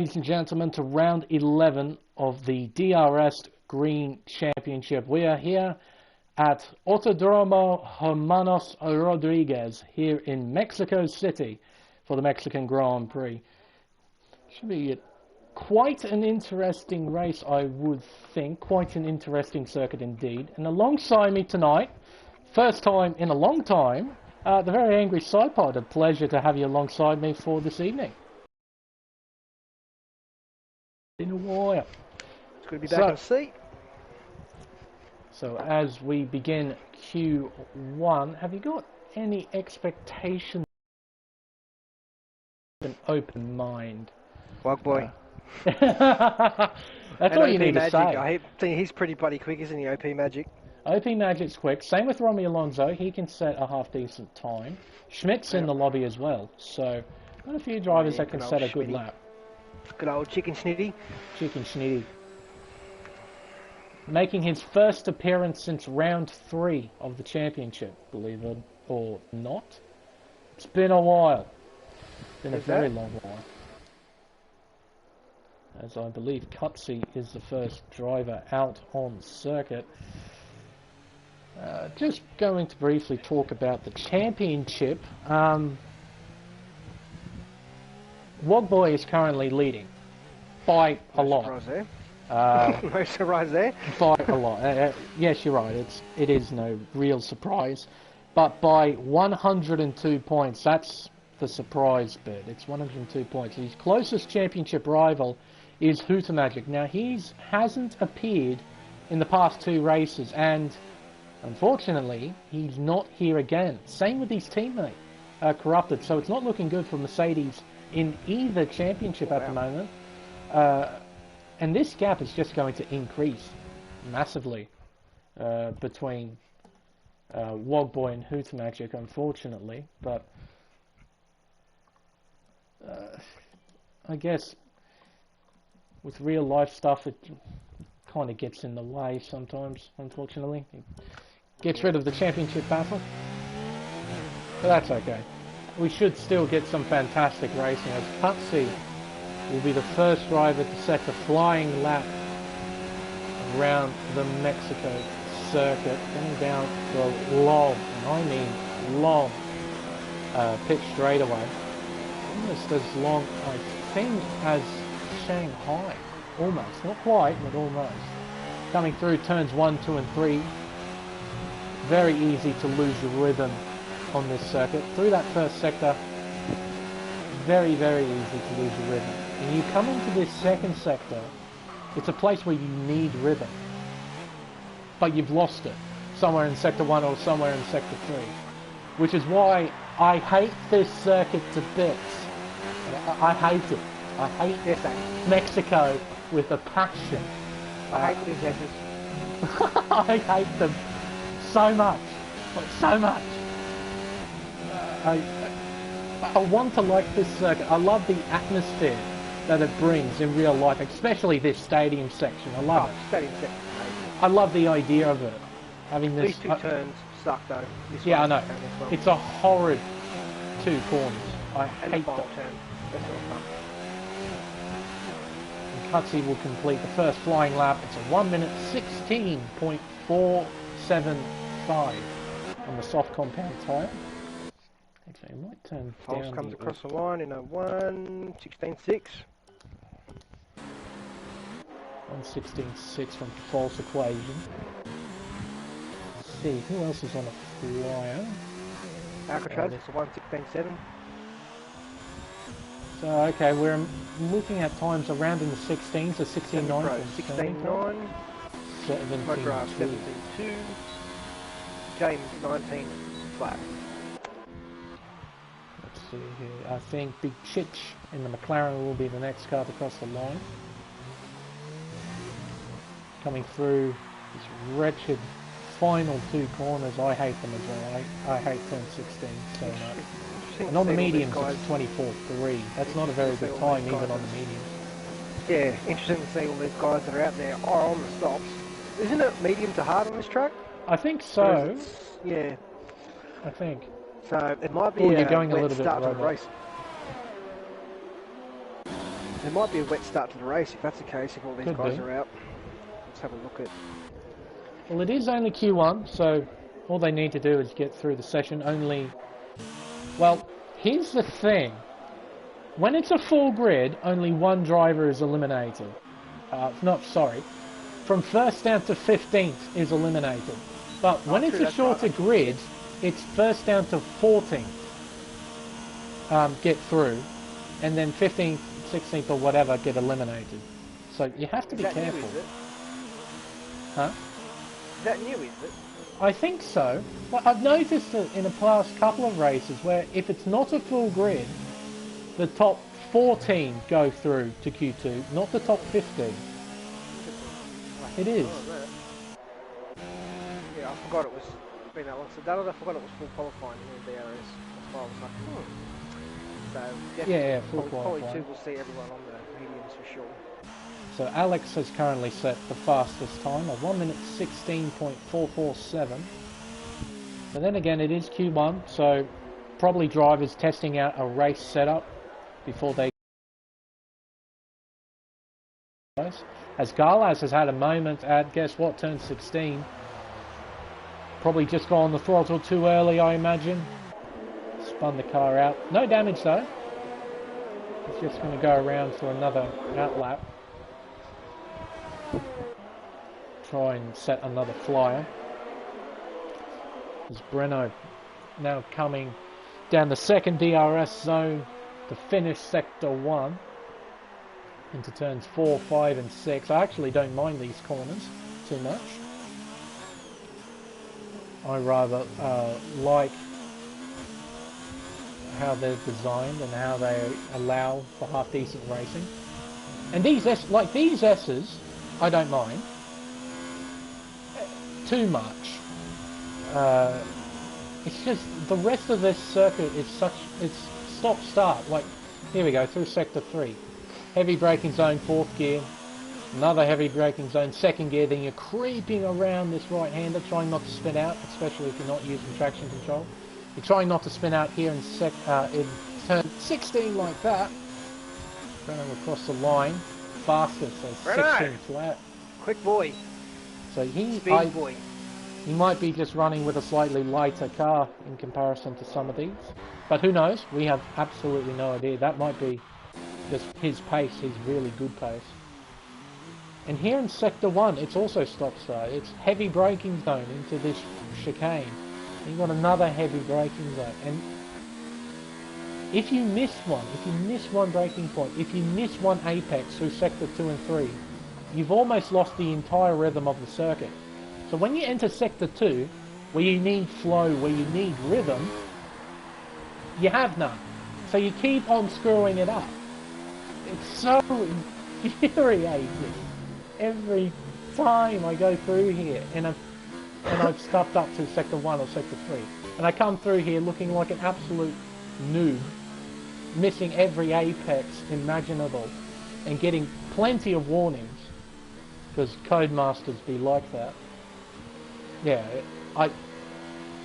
Ladies and gentlemen, to round 11 of the DRS Green Championship. We are here at Autodromo Hermanos Rodriguez here in Mexico City for the Mexican Grand Prix. Should be quite an interesting race, I would think. Quite an interesting circuit indeed. And alongside me tonight, first time in a long time, the very angry Sidepod. A pleasure to have you alongside me for this evening. In a while. It's good to be back on the seat. So as we begin Q1, have you got any expectations? An open mind. Wog boy. That's all you need to say. I think he's pretty bloody quick, isn't he, OP Magic? OP Magic's quick. Same with Romy Alonso. He can set a half-decent time. Schmidt's in the lobby as well. So, got a few drivers that can set a good lap. Good old Chicken Schnitty. Chicken Schnitty. Making his first appearance since round 3 of the championship, believe it or not. It's been a while. Been a very long while. As I believe Cutsy is the first driver out on circuit. Just going to briefly talk about the championship. Wogboy is currently leading by a lot. No surprise there. No surprise there. By a lot. Yes, you're right. It is no real surprise, but by 102 points. That's the surprise bit. It's 102 points. His closest championship rival is Hooter Magic. Now hasn't appeared in the past 2 races, and unfortunately he's not here again. Same with his teammate, Corrupted. So it's not looking good for Mercedes in either championship at the moment, and this gap is just going to increase massively between Wogboy and Hooter Magic, unfortunately. But I guess with real life stuff, it kind of gets in the way sometimes, unfortunately. It gets rid of the championship battle, but that's okay. We should still get some fantastic racing, as Cutsy will be the first driver to set a flying lap around the Mexico circuit, going down the long, and I mean long, pitch straightaway. Almost as long, I think, as Shanghai. Almost. Not quite, but almost. Coming through turns 1, 2 and 3. Very easy to lose your rhythm on this circuit. Through that first sector, very, very easy to lose your rhythm. And you come into this second sector, it's a place where you need rhythm. But you've lost it. Somewhere in sector 1 or somewhere in sector 3. Which is why I hate this circuit to bits. I hate it. I hate Mexico with a passion. I hate these edges. I hate them so much. So much. I want to like this circuit. I love the atmosphere that it brings in real life, especially this stadium section. I love it. Stadium section. I love the idea of it. Having this. These 2 turns suck though. Yeah, I know. Well. It's a horrid 2 corners. I hate that. That's all fun. And Cutsy will complete the first flying lap. It's a 1 minute 16.475 on the soft compound tyre. Actually, I might turn Pulse down. Comes across the line in a 1:16.6. 1:16.6 from false equation. Let's see, who else is on a flyer? Alcatraz, it's a 1:16.7. So, okay, we're looking at times around in the 16s, so 16.9. 16.9. 17.2. 17.2. James, 19 flat. Let's see here. I think Big Chich in the McLaren will be the next car to cross the line. Coming through this wretched final 2 corners. I hate them as well. I hate turn 16 so much. And on the mediums, it's 24.3. That's not a very good time, even on the mediums. Yeah, interesting to see all these guys that are out there are on the stops. Isn't it medium to hard on this track? I think so. Yeah. I think. So it might be you're going a little bit start to the race. There might be a wet start to the race if that's the case, if all these Could guys be. are out. Let's have a look at... Well, it is only Q1, so all they need to do is get through the session. Well, here's the thing. When it's a full grid, only one driver is eliminated. From first down to 15th is eliminated. But when it's a shorter grid, it's first down to 14th get through, and then 15th, 16th or whatever get eliminated. So you have to be careful. New, is it? Huh? Is that new, is it? I think so. But I've noticed it in the past couple of races where if it's not a full grid, the top 14 go through to Q2, not the top 15. It is. Yeah, I forgot it was been that long since done it. I forgot it was full qualifying in DRS. That's why I was like, So yeah, full probably qualifying. we'll see everyone on the mediums for sure. So Alex has currently set the fastest time of 1 minute 16.447. But then again, it is Q1, so probably drivers testing out a race setup before they. As Garlas has had a moment at, guess what, turn 16. Probably just got on the throttle too early, I imagine. Spun the car out. No damage though. It's just going to go around for another outlap. Try and set another flyer. There's Breno now coming down the second DRS zone to finish sector 1 into turns 4, 5 and 6. I actually don't mind these corners too much. I rather like how they're designed and how they allow for half decent racing. And these S's, I don't mind too much. It's just the rest of this circuit is it's stop-start. Like, here we go, through sector 3. Heavy braking zone, 4th gear. Another heavy braking zone, 2nd gear. Then you're creeping around this right-hander, trying not to spin out, especially if you're not using traction control. You're trying not to spin out here in turn 16 like that. Going across the line, fastest, so 16 flat. Quick boy. So he might be just running with a slightly lighter car in comparison to some of these. But who knows? We have absolutely no idea. That might be just his pace, his really good pace. And here in sector 1, it's also stop-start. It's heavy braking zone into this chicane. You've got another heavy braking zone. And if you miss one braking point, if you miss one apex through sector 2 and 3, you've almost lost the entire rhythm of the circuit. So when you enter sector 2, where you need flow, where you need rhythm, you have none. So you keep on screwing it up. It's so infuriating every time I go through here, and I've stuffed up to sector 1 or sector 3, and I come through here looking like an absolute noob, missing every apex imaginable, and getting plenty of warnings, because Codemasters be like that. Yeah,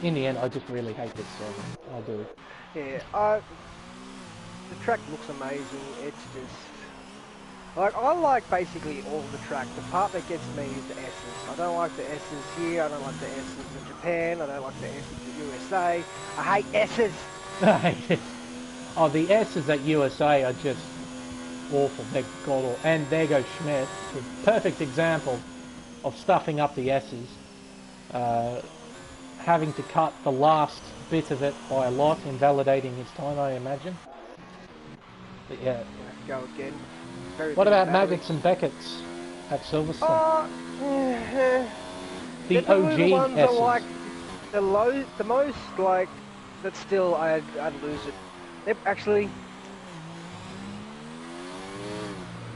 in the end, I just really hate this song. I do. Yeah, the track looks amazing. It's just like, I like basically all of the track. The part that gets me is the S's. I don't like the S's here. I don't like the S's in Japan. I don't like the S's in USA. I hate S's. Oh, the S's at USA are just awful. They're god awful. And there goes Schmidt, the perfect example of stuffing up the S's. Having to cut the last bit of it by a lot, invalidating his time, I imagine. But yeah. Go again. What about Maggots and Beckett's at Silverstone? The OG the ones S's. are like the most like, but still I'd lose it. They're actually,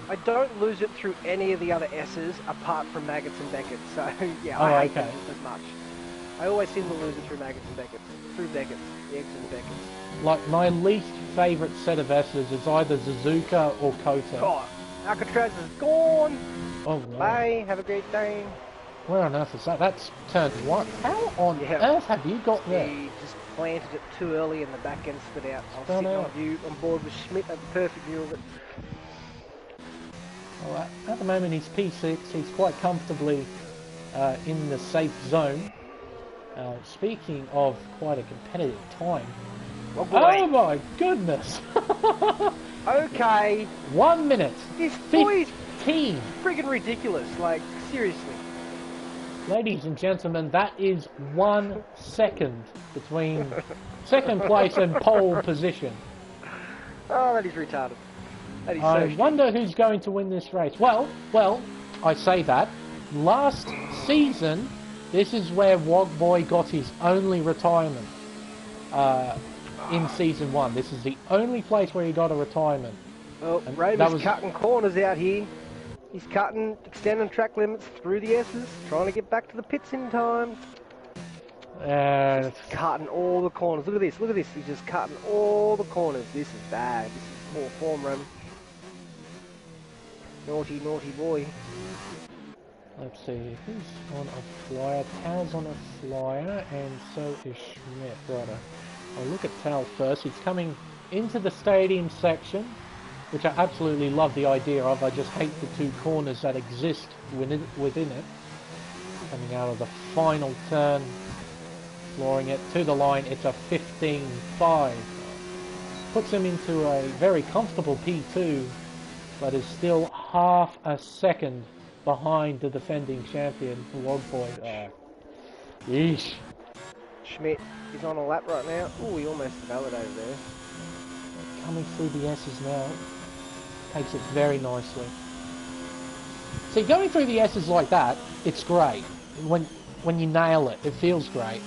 I don't lose it through any of the other S's apart from Maggots and Beckett's. So yeah, I hate them as much. I always seem to lose it through Maggots and Beckett's. Through Beckett's, the X and Beckett's. Like, my least favourite set of S's is either Suzuka or Kota. Oh, Alcatraz is gone. Oh no. Bye, have a great day. Where on earth is that? That's turn 1. How on earth have you got there? He just planted it too early and the back end spit out. I was Spun sitting out. on board with Schmidt, a perfect view of it. Well, at the moment he's P6, he's quite comfortably in the safe zone. Speaking of quite a competitive time. Oh my goodness! Okay. 1 minute. This boy is 15. friggin' ridiculous. Like, seriously. Ladies and gentlemen, that is 1 second between second place and pole position. Oh, that is retarded. That is I so wonder who's going to win this race. Well, I say that. Last season, this is where Wogboy got his only retirement. In season 1, this is the only place where he got a retirement. Well, Raymond's cutting corners out here. He's cutting, extending track limits through the S's, trying to get back to the pits in time. Just cutting all the corners. Look at this, look at this. He's just cutting all the corners. This is bad. This is poor form, Raymond. Naughty, naughty boy. Let's see, who's on a flyer? Tal's on a flyer, and so is Schmidt. Righto. I'll look at Tal first. He's coming into the stadium section, which I absolutely love the idea of. I just hate the two corners that exist within it. Coming out of the final turn, flooring it to the line. It's a 15.5. Puts him into a very comfortable P2, but is still half a second behind the defending champion, Wogboy. Yeesh. Schmidt is on a lap right now. Oh, he almost validated there. Coming through the S's now. Takes it very nicely. See, going through the S's like that, it's great. When you nail it, it feels great.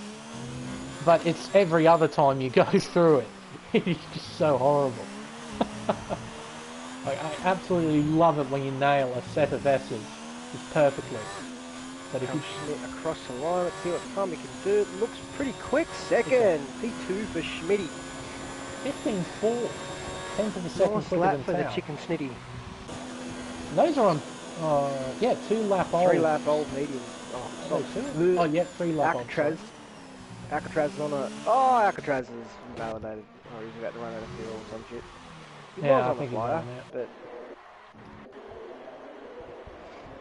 But it's every other time you go through it. It's just so horrible. I absolutely love it when you nail a set of S's just perfectly. But if you Schmidt across the line, let's see what time he can do. It looks pretty quick. Second, P2 for Schmitty. 15.4. 10th of a second nice quicker lap than for the Tao. chicken snitty. Those are on, yeah, 2 lap old. 3 lap old mediums. Oh, yeah, 3 lap Alcatraz. old. Alcatraz is on a... Oh, Alcatraz is validated. Oh, he's about to run out of fuel or some shit. He Yeah, was I on think the he's flyer, on that. but...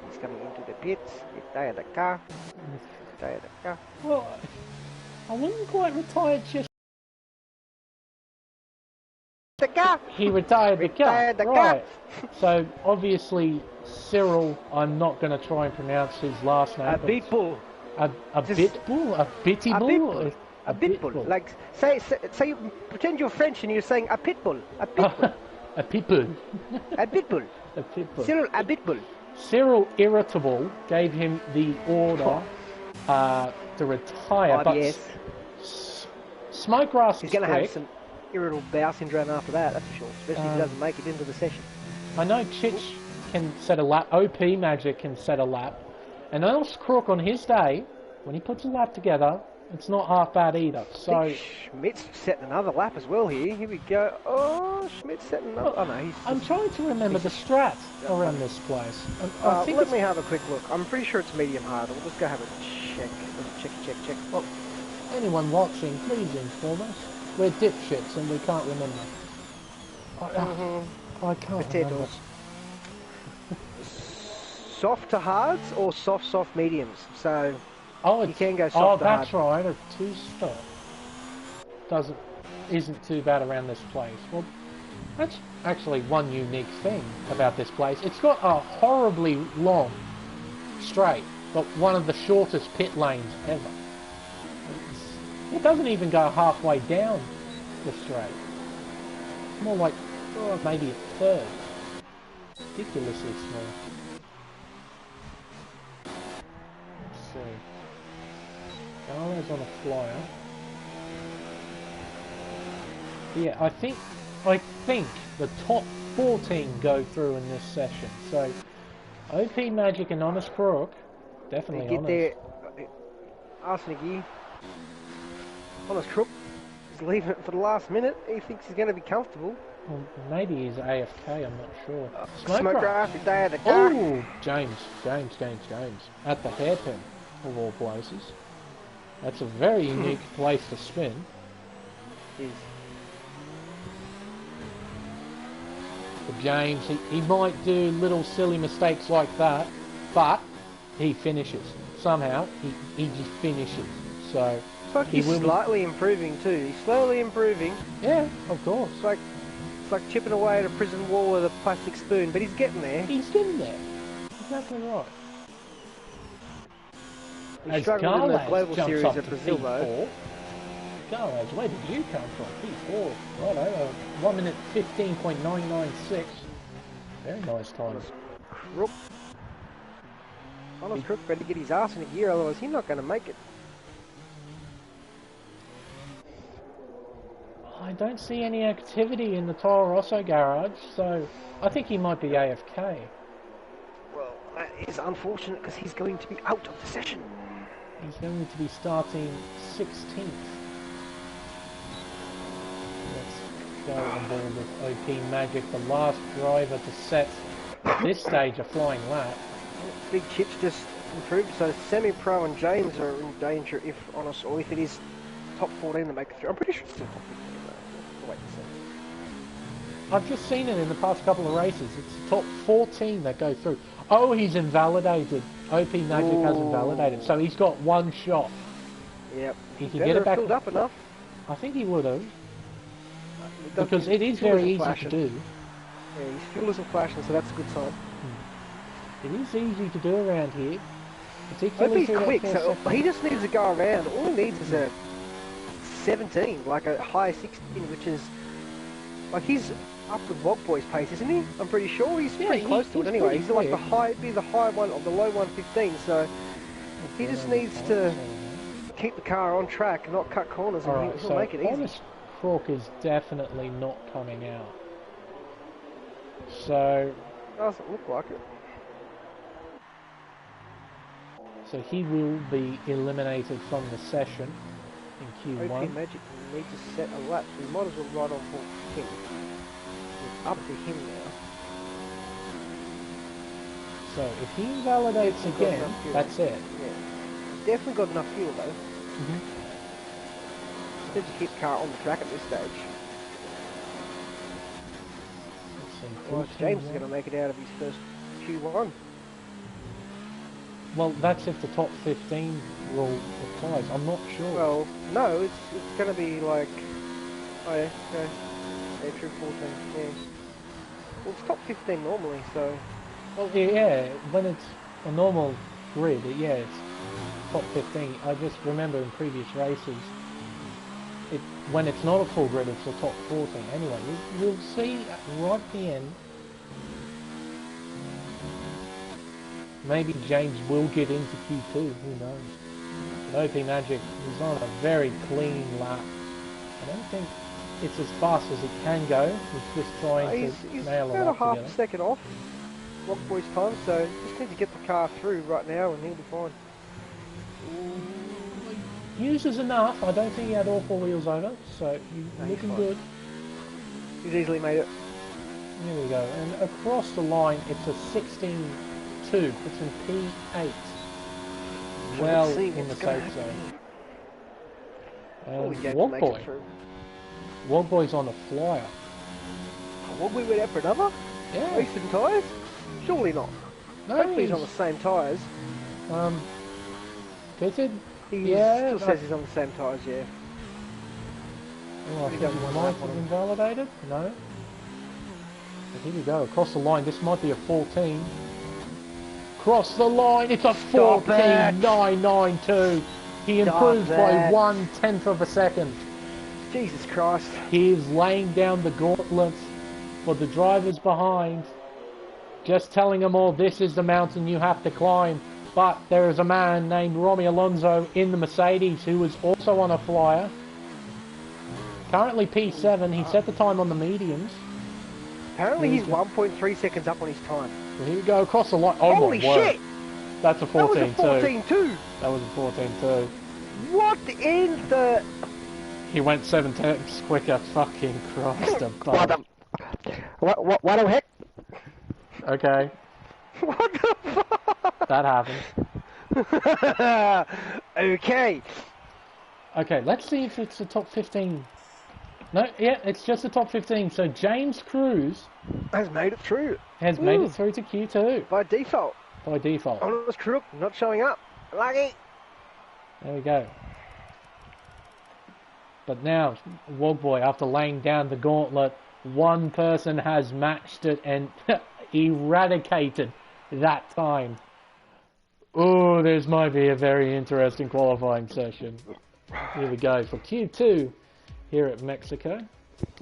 He's coming into the pits. Retire the car. Retire the car. Well, I wouldn't quite retire just... The car! He retired the car. Retired the right. So, obviously, Cyril, I'm not going to try and pronounce his last name. A bitbull. A bitbull? A bitty bull? A pitbull. Like, say, pretend you're French and you're saying a pitbull. A pitbull. A pitbull. A pitbull. A pitbull. Cyril, a pitbull. Cyril Irritable gave him the order to retire, IBS. but Smokegrass He's is going to quick. have some irritable bowel syndrome after that, that's for sure. Especially if he doesn't make it into the session. I know Chich can set a lap, OP Magic can set a lap, and else Crook on his day, when he puts a lap together, it's not half bad either. So I think Schmidt's setting another lap as well here. Here we go. Oh, Schmidt's setting another. Oh no, he's. I'm trying to remember the strat around this place. I think let me have a quick look. I'm pretty sure it's medium hard. We'll just go have a check. Check. Well, anyone watching, please inform us. We're dipshits and we can't remember. I can't Potatoes. remember. Soft to hards or soft mediums. So you can go soft to hard. Oh, that's right. A 2-stop isn't too bad around this place. Well, that's actually one unique thing about this place. It's got a horribly long straight, but one of the shortest pit lanes ever. It doesn't even go halfway down the straight. It's more like maybe a third. Ridiculously small. Let's see. Garlo's on a flyer. Yeah, I think the top 14 go through in this session. So OP Magic and Honest Crook, definitely get honest. there. Arsenic, Honest Crook is leaving it for the last minute. He thinks he's going to be comfortable. Well, maybe he's AFK, I'm not sure. Smokegrass, the day of the car. Oh, James. At the hairpin, of all places. That's a very unique place to spin. Is for James. He might do little silly mistakes like that, but he finishes. Somehow, he just finishes. So it's like he's slightly improving too. He's slowly improving. Yeah, of course. It's like chipping away at a prison wall with a plastic spoon, but he's getting there. He's getting there. Exactly right. He struggled in the global series at Brazil though. Carlos, where did you come from? P4. Righto, 1 minute 15.996. Very nice time. Honest Crook better get his ass in a gear, otherwise he's not going to make it. I don't see any activity in the Toro Rosso garage, so I think he might be AFK. Well, that is unfortunate because he's going to be out of the session. He's going to be starting 16th. Let's go on board with OP Magic, the last driver to set at this stage a flying lap. Big Chip's just improved, so Semi-Pro and James are in danger if honest, or if it is top 14 to make it through. I'm pretty sure it's still top 15 though. Wait a second. I've just seen it in the past couple of races. It's top 14 that go through. Oh, he's invalidated. OP Magic has invalidated, so he's got one shot. Yep. He can get it back. Filled up enough. I think he would have. Because it is very easy to do. Yeah, his fuel isn't flashing, so that's a good sign. It is easy to do around here. Particularly he's quick, so he just needs to go around. All he needs is a 17, like a high 16, which is... Like, he's up with Wog Boy's pace, isn't he? I'm pretty sure. He's pretty close to it anyway. He's like the high one, or the low 115, so... He just needs to keep the car on track and not cut corners, and he'll make it easy. Honest Crook is definitely not coming out. So... Doesn't look like it. So he will be eliminated from the session in Q1. OP Magic needs to set a lap, so we might as well ride on for him. It's up to him now. So if he invalidates again, that's it. Yeah. He's definitely got enough fuel though. Just need to keep the car on the track at this stage. Well, James is going to make it out of his first Q1. Well, that's if the top 15 rule applies. I'm not sure. Well, no, it's going to be like... Oh yeah, okay. Yeah, true 14, yeah. Well, it's top 15 normally, so... Well, yeah, when it's a normal grid, yeah, it's top 15. I just remember in previous races, when it's not a full grid, it's the top 14. Anyway, we'll see right at the end. Maybe James will get into Q2, who knows. But OP Magic is on a very clean lap. I don't think it's as fast as it can go. He's just trying to nail it up. He's about a half a second off Rock Boy's time, so just need to get the car through right now and he'll be fine. Uses enough. I don't think he had all four wheels over, so he's looking good. He's easily made it. Here we go. And across the line, it's a 16-2. Puts in P8. Well in the safe zone. Wog Boy. Wog Boy's on a flyer. Wog Boy went out for another? Yeah. Recent tyres? Surely not. No, hopefully he's on the same tyres. Fitted? He still says he's on the same tyres, yeah. Oh, I think he might have invalidated? No. But here we go, across the line, this might be a 14. Cross the line, it's a 14.992. He improves by 1/10 of a second. Jesus Christ. He is laying down the gauntlet for the drivers behind. Just telling them all, this is the mountain you have to climb. But there is a man named Romy Alonso in the Mercedes who is also on a flyer. Currently P7, he set the time on the mediums. Apparently he's 1.3 seconds up on his time. So here we go, across the line. Oh holy my word. shit! That's a 14-2. That was a 14-2. That was a 14-2. What in the... He went 7 tenths quicker. Fucking Christ above. What the heck? Okay. What the fuck? That happened. Okay. Okay, let's see if it's a top 15 No, yeah, it's just the top 15. So James Cruz Has made it through. has made it through to Q2 By default. by default. Honest Crook not showing up. Lucky. There we go. But now, Wogboy, after laying down the gauntlet, one person has matched it and eradicated that time. Oh, this might be a very interesting qualifying session. Here we go for Q2 here at Mexico.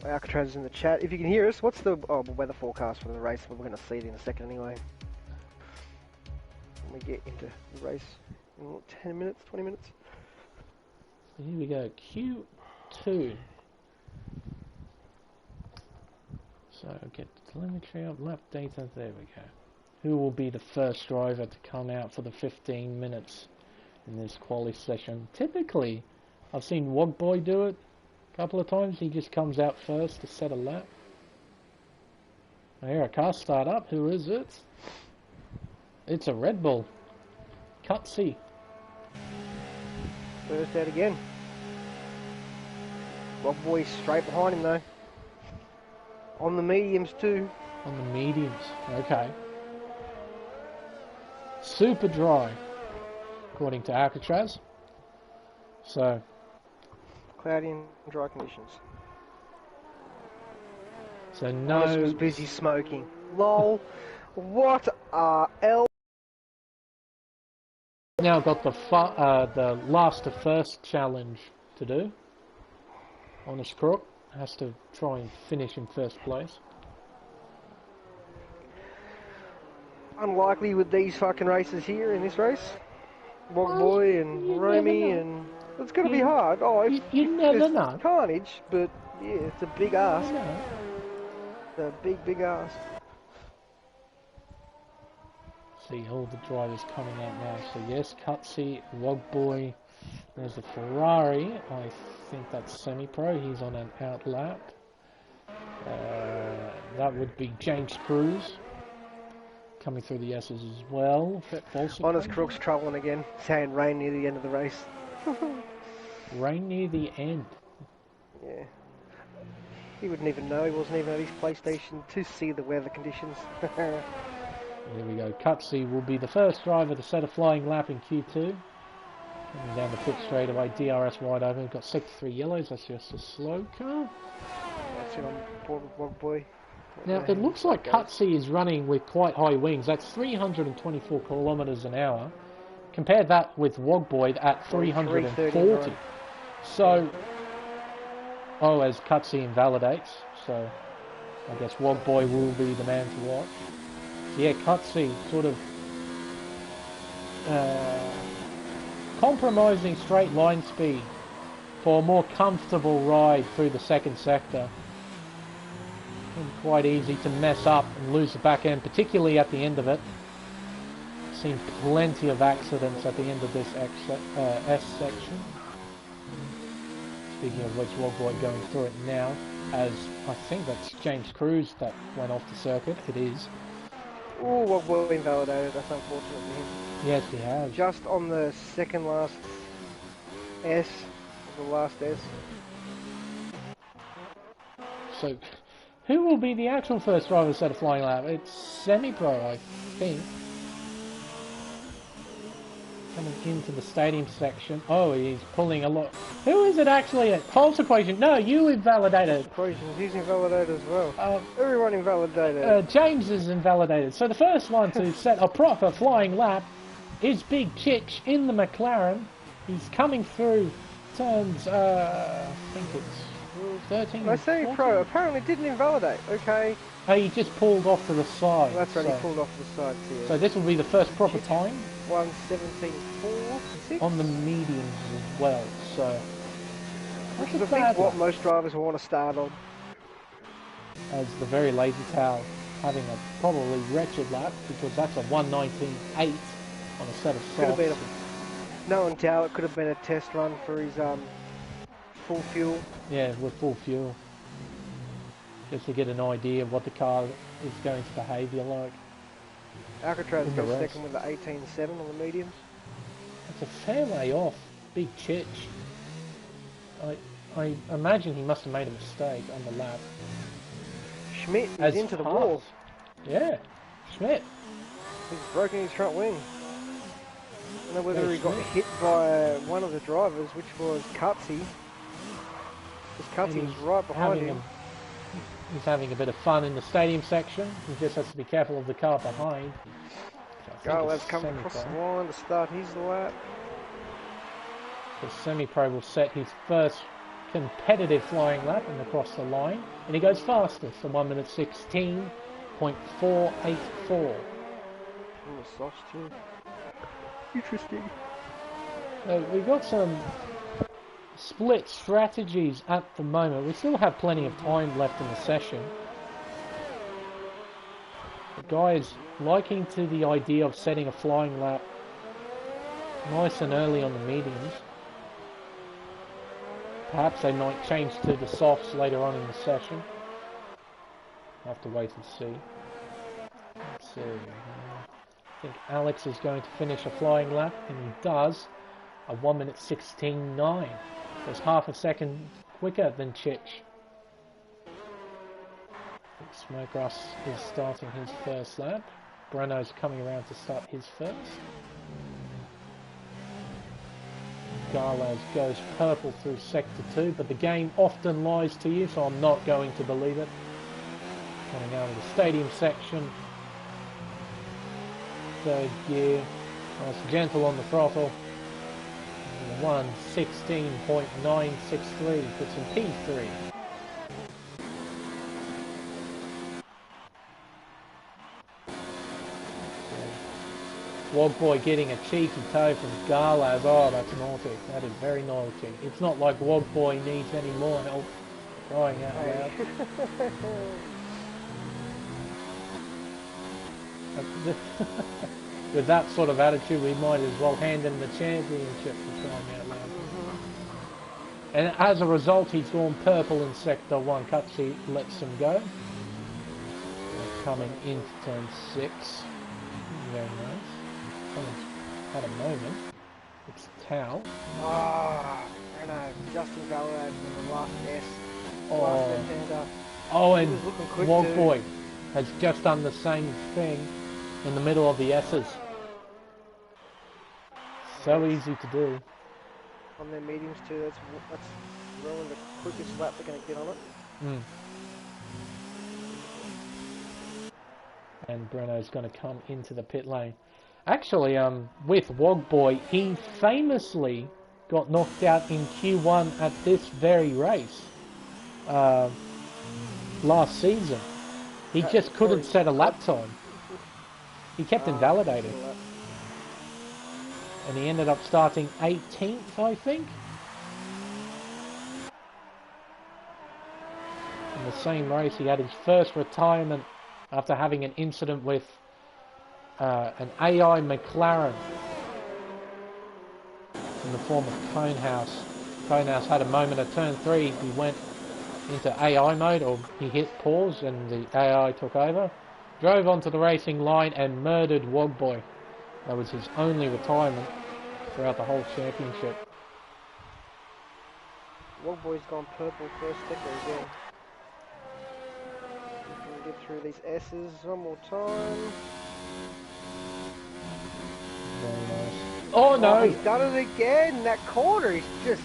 Alcatraz is in the chat. If you can hear us, what's the weather forecast for the race? We're going to see it in a second anyway. When we get into the race in 10 minutes, 20 minutes. Here we go, Q2. So get the telemetry up, lap data, there we go. Who will be the first driver to come out for the 15 minutes in this quali session? Typically, I've seen Wogboy do it a couple of times. He just comes out first to set a lap. I hear a car start up. Who is it? It's a Red Bull. Cutsy. First out again. Bob Boy straight behind him though. On the mediums too. On the mediums, okay. Super dry, according to Alcatraz. So, cloudy and dry conditions. So no. Honest was busy smoking. Lol. What L? Now got the last to first challenge to do. Honest Crook has to try and finish in first place. Unlikely with these fucking races here in this race. Wogboy and Romy and it's going to be hard. Oh, you never know. Carnage, but yeah, it's a big ask. It's a big ask. See all the drivers coming out now. So yes, Cutsy, Wogboy. There's a Ferrari. I think that's semi-pro. He's on an out lap. That would be James Cruz coming through the S's as well. Honest Crook's troubling again, saying rain near the end of the race. Rain near the end. Yeah. He wouldn't even know. He wasn't even at his PlayStation to see the weather conditions. Here we go. Cutsy will be the first driver to set a flying lap in Q2. Coming down the pit straightaway, DRS wide open. We've got 63 yellows. That's just a slow car. That's it on board with Wogboy. Now, it looks like Cutsy is running with quite high wings. That's 324 kilometers an hour. Compare that with Wogboy at 340. So, as Cutsy invalidates, so I guess Wogboy will be the man to watch. So yeah, Cutsy sort of compromising straight line speed for a more comfortable ride through the second sector. Quite easy to mess up and lose the back end, particularly at the end of it. Seen plenty of accidents at the end of this S section. Speaking of which, Wogboy going through it now, as I think that's James Cruz that went off the circuit. It is. Oh, Wogboy invalidated. That's unfortunate for him. Yes, he has. Just on the second last S, the last S. So, who will be the actual first driver to set a flying lap? It's semi-pro, I think. Coming into the stadium section. Oh, he's pulling a lot. Who is it actually? A pulse equation? No, you invalidated. Equations. He's invalidated as well. Everyone invalidated. James is invalidated. So the first one to set a proper flying lap is Big Chich in the McLaren. He's coming through turns, I think it's 13. I say pro, apparently didn't invalidate. Okay. He just pulled off to the side. That's right, he pulled off to the side too. So this will be the first proper time. 1:17.46 on the mediums as well. So which is I think what most drivers will want to start on. As the very lazy towel having a probably wretched lap because that's a 1:19.8 on a set of softs. Could have been knowing Tao, it could have been a test run for his full fuel. Yeah, with full fuel. Just to get an idea of what the car is going to behave like. Alcatraz goes second with the 18.7 on the mediums. It's a fair way off Big Chich. I imagine he must have made a mistake on the lap. Schmidt is into the wall. Yeah, Schmidt. He's broken his front wing. I don't know whether he got hit by one of the drivers, which was Cutsy. Because Cutsy was right behind him. He's having a bit of fun in the stadium section. He just has to be careful of the car behind. Garlov's coming across the line to start his lap. The semi-pro will set his first competitive flying lap and across the line, and he goes fastest for 1 minute 16.484. The softs too. Interesting. We've got some split strategies at the moment. We still have plenty of time left in the session. The guys liking to the idea of setting a flying lap nice and early on the mediums. Perhaps they might change to the softs later on in the session. I'll have to wait and see. Let's see. I think Alex is going to finish a flying lap, and he does. A 1 minute 16.9. That's half a second quicker than Chich. Smokegrass is starting his first lap. Breno's coming around to start his first. Garlows goes purple through sector 2, but the game often lies to you, so I'm not going to believe it. Coming out of the stadium section. Third gear. Nice gentle on the throttle. 1:16.963 puts in P3. Wogboy getting a cheeky toe from Garlows. Oh, that's naughty. That is very naughty. It's not like Wogboy needs any more help. Crying out loud. With that sort of attitude, we might as well hand him the championship for crying out loud. And as a result, he's gone purple in Sector 1. Cutsy lets him go. Coming into turn 6. Very nice. Someone's had a moment. It's Tao. Oh, no, Justin Valad from the last S. Oh, and Wogboy has just done the same thing in the middle of the S's. So easy to do. On their mediums too, that's ruined the quickest lap they're going to get on it. And Breno's going to come into the pit lane. Actually, with Wogboy, he famously got knocked out in Q1 at this very race last season. He just couldn't set a lap time. He kept invalidated. And he ended up starting 18th, I think. In the same race, he had his first retirement after having an incident with an AI McLaren in the form of Conehouse. Conehouse had a moment at turn 3. He went into AI mode, or he hit pause and the AI took over. Drove onto the racing line and murdered Wogboy. That was his only retirement throughout the whole championship. Wogboy's gone purple first sticker again. We can get through these S's one more time. Very nice. Oh no! He's done it again! That corner is just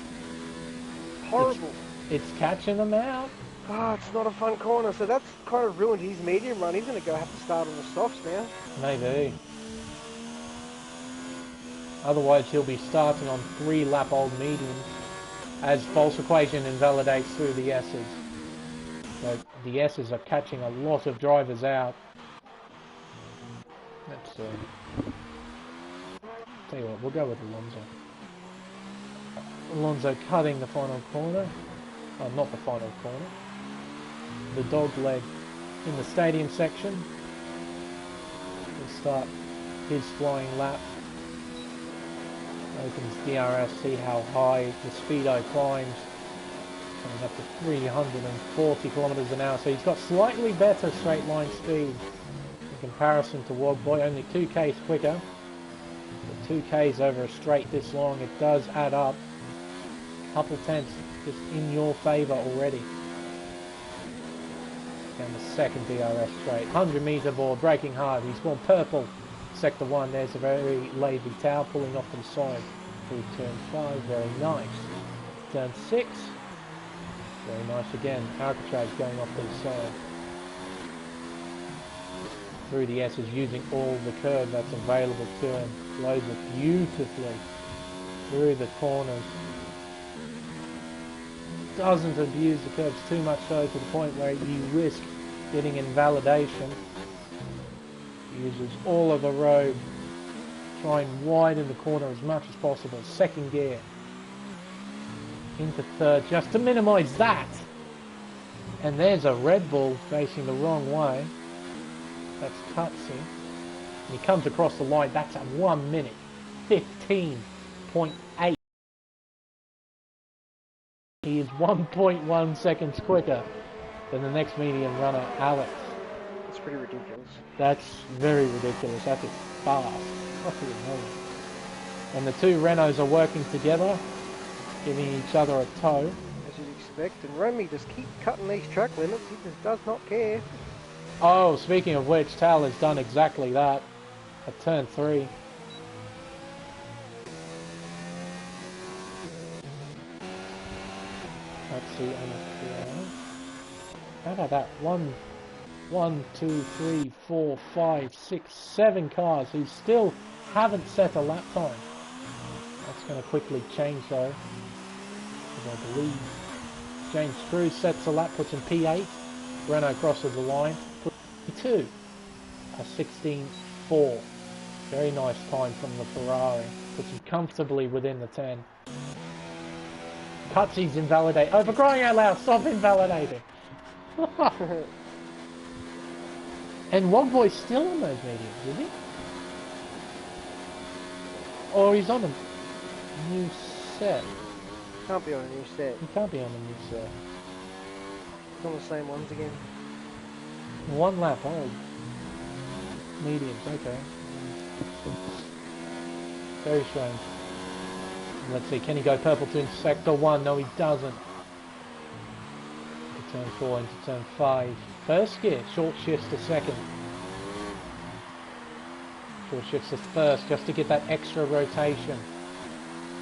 horrible. It's catching them out. Oh, it's not a fun corner, so that's kind of ruined his medium run. He's going to have to start on the softs now. Maybe. Otherwise he'll be starting on 3 lap old mediums as false equation invalidates through the S's. So the S's are catching a lot of drivers out. Let's tell you what, we'll go with Alonso. Alonso cutting the final corner. Oh, not the final corner. The dog leg in the stadium section. We'll start his flying lap. Opens DRS, see how high the speedo climbs. Coming up to 340 kilometers an hour. So he's got slightly better straight line speed in comparison to Wogboy. Only 2 Ks quicker. But 2 Ks over a straight this long, it does add up. Couple tenths just in your favour already. Down the second DRS straight. 100 metre board, braking hard. He's gone purple. Sector 1, there's a very lazy tail pulling off to the side. Through turn 5, very nice. Turn 6, very nice again. Alcatraz going off to the side. Through the S's, using all the curve that's available to him. Blows it beautifully through the corners. Doesn't abuse the curves too much so to the point where you risk getting invalidation. Uses all of the road, try and widen the corner as much as possible. Second gear into third just to minimise that. And there's a Red Bull facing the wrong way. That's Cutsy. And he comes across the line. That's at 1 minute 15.8. He is 1.1 seconds quicker than the next medium runner, Alex. That's pretty ridiculous. That's very ridiculous. That is fast. And the two Renaults are working together, giving each other a tow. As you'd expect. And Romy just keep cutting these track limits. He just does not care. Oh, speaking of which, Tal has done exactly that at turn 3. Let's see, how about that? 1, 2, 3, 4, 5, 6, 7 cars who still haven't set a lap time. That's going to quickly change though, because I believe James Cruz sets a lap, puts in P8. Renault crosses the line, P2, a 16.4. Very nice time from the Ferrari, puts him comfortably within the 10. Cutsy's invalidate. Oh, for crying out loud, stop invalidating. And Wogboy's still on those mediums, is he? Or he's on a new set. Can't be on a new set. He can't be on a new set. He's on the same ones again. 1 lap, oh. Mediums, okay. Very strange. Let's see, can he go purple to sector 1? No, he doesn't. Into turn 4, into turn 5. First gear, short shifts to second. Short shifts to first, just to get that extra rotation.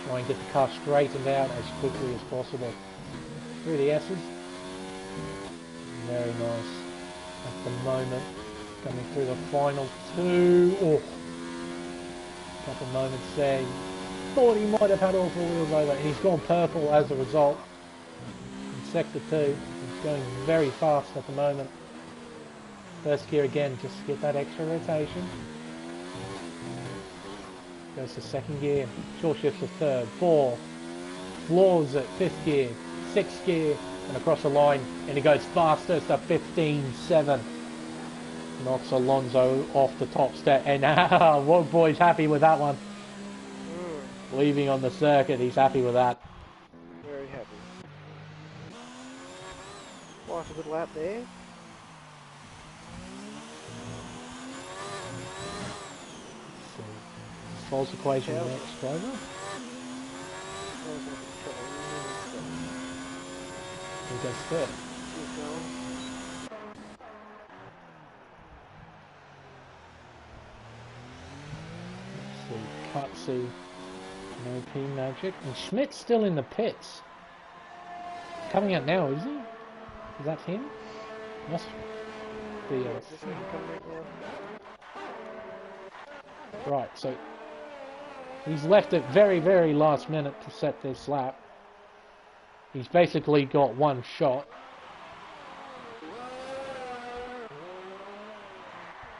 Try and get the car straightened out as quickly as possible. Through the S's. Very nice. At the moment, coming through the final 2. Oh, couple moments there. Thought he might have had all 4 wheels over, and he's gone purple as a result. In sector 2, he's going very fast at the moment. First gear again, just to get that extra rotation. Goes to second gear, short shifts to third, 4, floors at 5th gear, 6th gear, and across the line, and he goes faster to 15.7. Knocks Alonso off the top step, and Wogboy's happy with that one. Leaving on the circuit, he's happy with that. Very happy. Quite a good lap there. So, false equation next driver. He goes third. Let's see, Cutsy. No P Magic. And Schmidt's still in the pits. Coming out now, is he? Is that him? Must be. Right, so he's left it very, very last minute to set this lap. He's basically got 1 shot.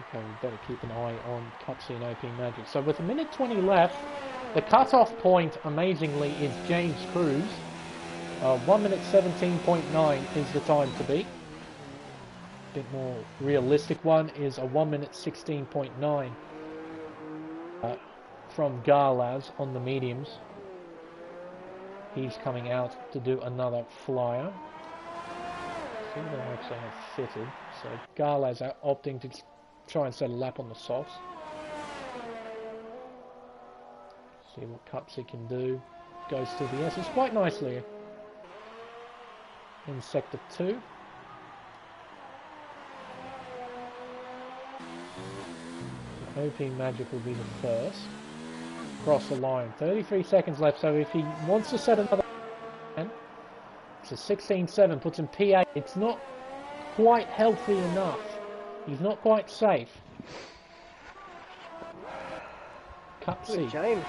Okay, we better keep an eye on Cutsy and OP Magic. So with 1:20 left, the cut-off point, amazingly, is James Cruz. 1:17.9 is the time to beat. A bit more realistic one is a 1:16.9 from Garlaz on the mediums. He's coming out to do another flyer. See, they actually have fitted. So Garlaz are opting to try and set a lap on the softs. See what Cutsy can do. Goes to the S's quite nicely. in Sector 2. OP Magic will be the first. Cross the line. 33 seconds left, so if he wants to set another... It's a 16.7, puts him P8. It's not quite healthy enough. He's not quite safe. Cut C. James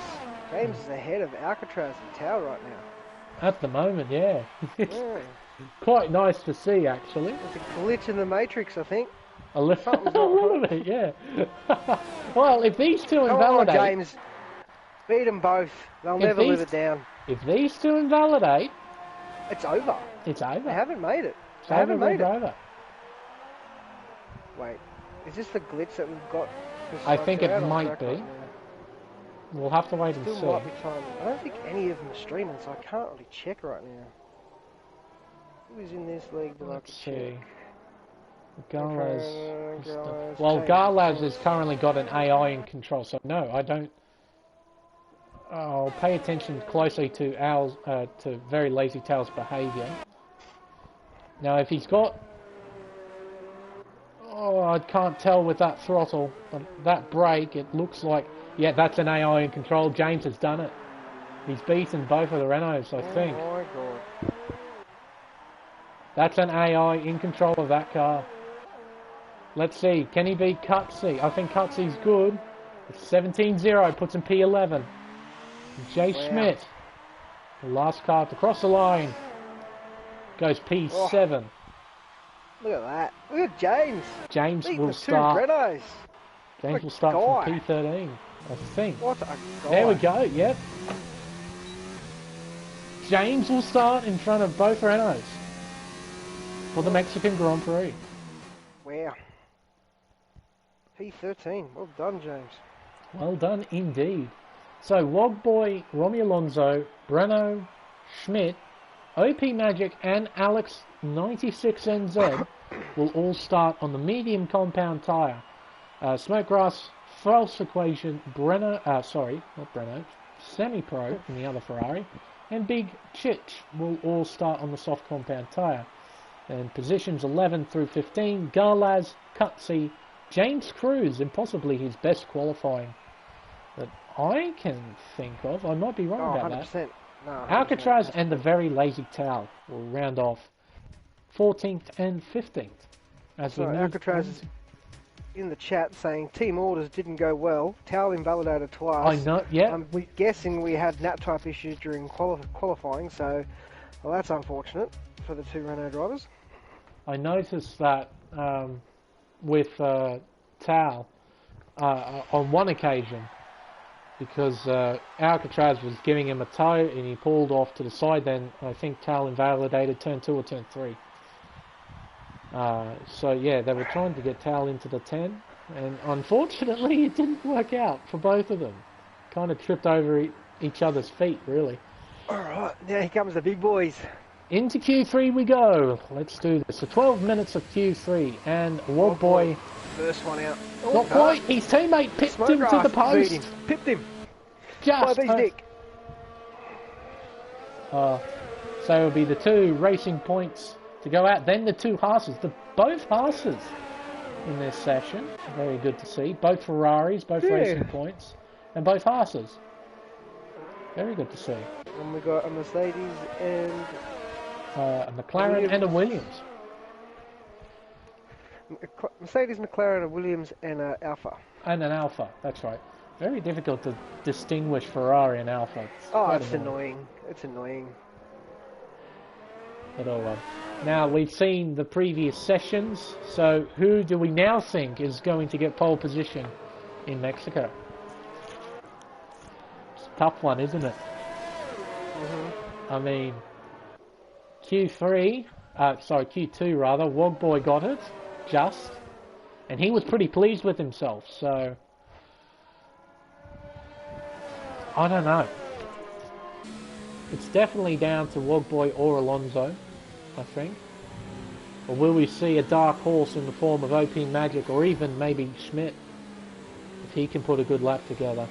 is ahead of Alcatraz and Tau right now. At the moment, yeah. Quite nice to see, actually. There's a glitch in the Matrix, I think. A little bit, yeah. Well, if these two invalidate... Come on, James. Beat them both. They'll never live it down. If these two invalidate... It's over. It's over. They haven't made it. They haven't made it. Over. Wait, is this the glitch that we've got? I think it might be. We'll have to wait and see. Might be time. I don't think any of them are streaming, so I can't really check right now. Who's in this league that Let's I can see. check? Garlaz. Well, Garlaz has currently got an AI in control, so no, I don't. I'll pay attention closely to to Very Lazy Tail's behaviour. Now, if he's got... Oh, I can't tell with that throttle, but that brake, it looks like... Yeah, that's an AI in control. James has done it. He's beaten both of the Renaults, I think. Oh my god. That's an AI in control of that car. Let's see, can he beat Cutsy? I think Cutsy's good. It's 17-0, puts him P11. Jay Schmidt, the last car to cross the line, goes P7. Oh, look at that. Look at James. James Beat will the start. Two Renaults. James will start from P13, I think. What a guy. There we go, yep. James will start in front of both Renaults for the Mexican Grand Prix. Wow. P13. Well done, James. Well done indeed. So, Wogboy, Romy Alonso, Breno, Schmidt, OP Magic and Alex96NZ will all start on the medium compound tyre. Smokegrass, False Equation, Semi-Pro in the other Ferrari, and Big Chich will all start on the soft compound tyre. And positions 11 through 15, Garlaz, Cutsy, James Cruz, and possibly his best qualifying that I can think of. I might be wrong about 100%. that. No, 100%. Alcatraz and the Very Lazy Towel will round off 14th and 15th. So Alcatraz is in the chat saying team orders didn't go well. Towel invalidated twice. I know, yeah. I'm guessing we had nap type issues during qualifying, so well, that's unfortunate for the two Renault drivers. I noticed that with Towel on one occasion, because Alcatraz was giving him a tow and he pulled off to the side. Then I think Tal invalidated turn 2 or turn 3. So yeah, they were trying to get Tal into the 10, and unfortunately it didn't work out for both of them. Kind of tripped over each other's feet, really. Alright, now here comes the big boys. Into Q3 we go. Let's do this. So 12 minutes of Q3, and Wogboy... First one out. Not quite. His teammate pipped him to the post. Pipped him. Just. So it'll be the two racing points to go out. Then the two Haas's. Both Haas's in this session. Very good to see. Both Ferraris, both racing points, and both Haas's. Very good to see. And we got a Mercedes and a McLaren and a Williams. Mercedes, McLaren, a Williams, and an Alpha. And an Alpha, that's right. Very difficult to distinguish Ferrari and Alpha. It's annoying. It's annoying. But oh well. Now, we've seen the previous sessions, so who do we now think is going to get pole position in Mexico? It's a tough one, isn't it? I mean, Q2 rather, Wogboy got it. And he was pretty pleased with himself, so I don't know. It's definitely down to Wogboy or Alonso, I think. Or will we see a dark horse in the form of OP Magic, or even maybe Schmidt, if he can put a good lap together.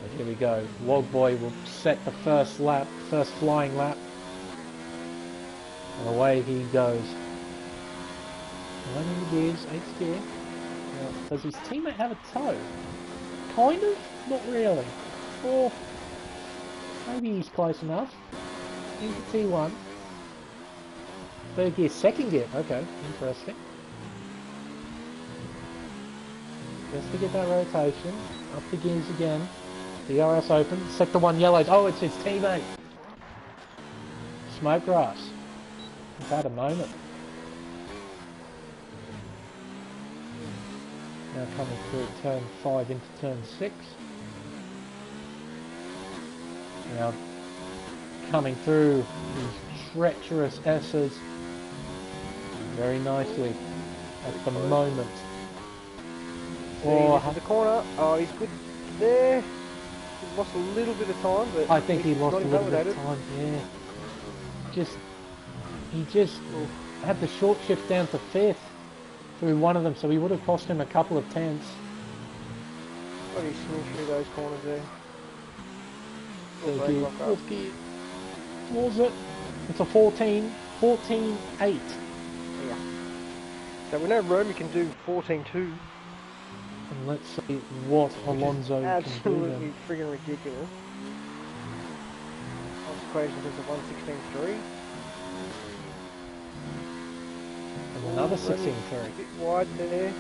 But Here we go. Log Boy will set the first lap, first flying lap. And away he goes. One in the gears, 8th gear. Now, does his teammate have a toe? Kind of? Not really. Or maybe he's close enough. Into T1. 3rd gear, 2nd gear. Okay, interesting. Just to get that rotation. Up the gears again. DRS open. Sector 1 yellows. Oh, it's his teammate. Smoke grass. He's had a moment. Now coming through turn 5 into turn 6. Now coming through these treacherous S's very nicely at the moment. Oh, the corner. Oh, he's good there. He lost a little bit of time, but I think he lost a little bit of time. Yeah. He just had the short shift down to 5th through one of them, so he would have cost him a couple of tenths. What did he swing through those corners there? Fourth gear. What was it? It's a 14, 14.8. Yeah. So we know Romy can do 14.2. And let's see what Alonso can do. Absolutely friggin' ridiculous. This equation does a 1:16.3. And another 16.3. A bit wide there.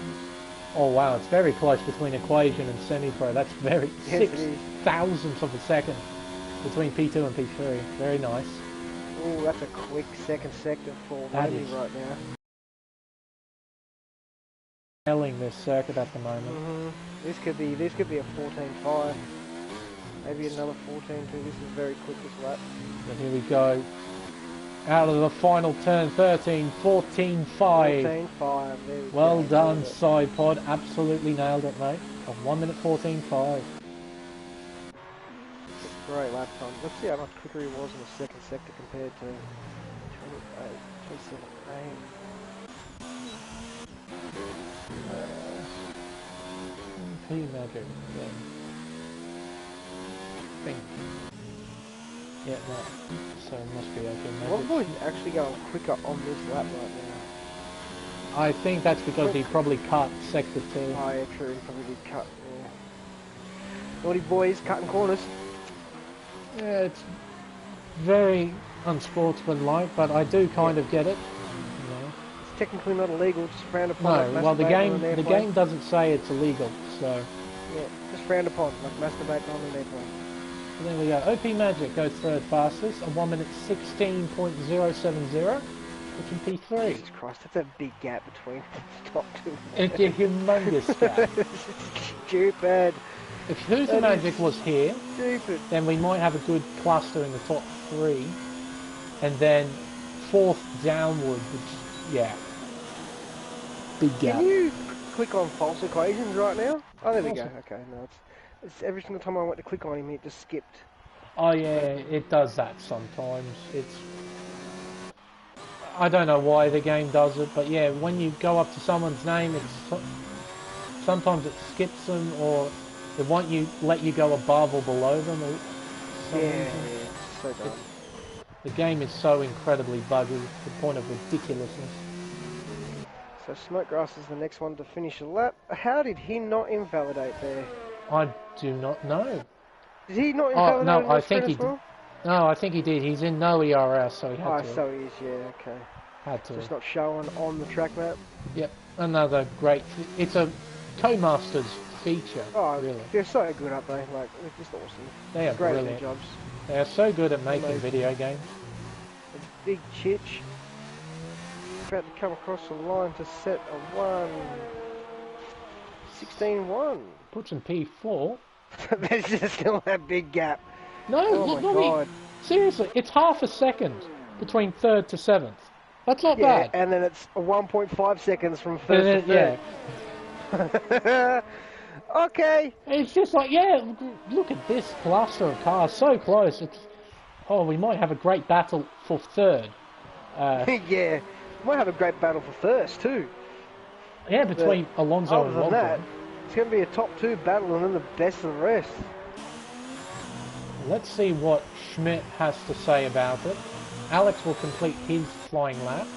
Oh wow, it's very close between equation and semi-pro. That's very 6,000ths of a second between P2 and P3. Very nice. Oh, that's a quick second sector for Romy right now. Selling this circuit at the moment. This could be a 14.5. Maybe another 14.2. This is very quick this lap. But here we go. Out of the final turn, 13, 14.5. 14.5. Well done, side pod. Absolutely nailed it, mate. Of 1 minute 14.5. Great lap time. Let's see how much quicker he was in the second sector compared to 27.8. P magic. Yeah. Thing. Yeah, no. So it must be okay. What boy is actually going quicker on this lap right now? I think that's because he probably cut sector 2. Oh yeah, true. He probably did cut. Yeah. Naughty boys cutting corners. Yeah, it's very unsportsmanlike, but I do kind of get it. It's technically not illegal, just frowned upon. No, well the game doesn't say it's illegal, so. Yeah, just frowned upon, like masturbating on an airplane. So there we go. OP Magic goes third fastest, a 1 minute 16.070, which in P3. Jesus Christ, that's a big gap between the top two. It's a humongous gap. Stupid. If Who's the Magic was here, stupid, then we might have a good cluster in the top 3, and then 4th downward, which, yeah, big gap. Can you click on false equations right now? Oh, there we go. Okay, no, it's every single time I went to click on him, it just skipped. Oh yeah, it does that sometimes. I don't know why the game does it, but yeah, when you go up to someone's name, sometimes it skips them, or it won't let you go above or below them. Or yeah, so dumb. The game is so incredibly buggy, to the point of ridiculousness. So Smokegrass is the next one to finish the lap. How did he not invalidate there? I do not know. Did he not invalidate? No, I think he did. No, I think he did. He's in no ERS, so he had to. Oh, so he is, yeah, okay. Had to. Just not showing on the track map. Yep, another great. It's a Codemasters feature. Oh, really. They're so good, aren't they? Like, they're just awesome. They are great brilliant. Jobs. They are so good at making video games. A big chitch. About to come across the line to set a 1:16.1. Puts in P4. There's just still that big gap. No, oh my God. Seriously, it's half a second between 3rd to 7th. That's not bad. And then it's 1.5 seconds from 1st to 3rd. Yeah. Okay. It's just like, yeah, look at this cluster of cars, so close. Oh, we might have a great battle for 3rd. Yeah, we might have a great battle for 1st too. Yeah, between Alonso and Logboy. It's going to be a top 2 battle and then the best of the rest. let's see what Schmidt has to say about it. Alex will complete his flying lap.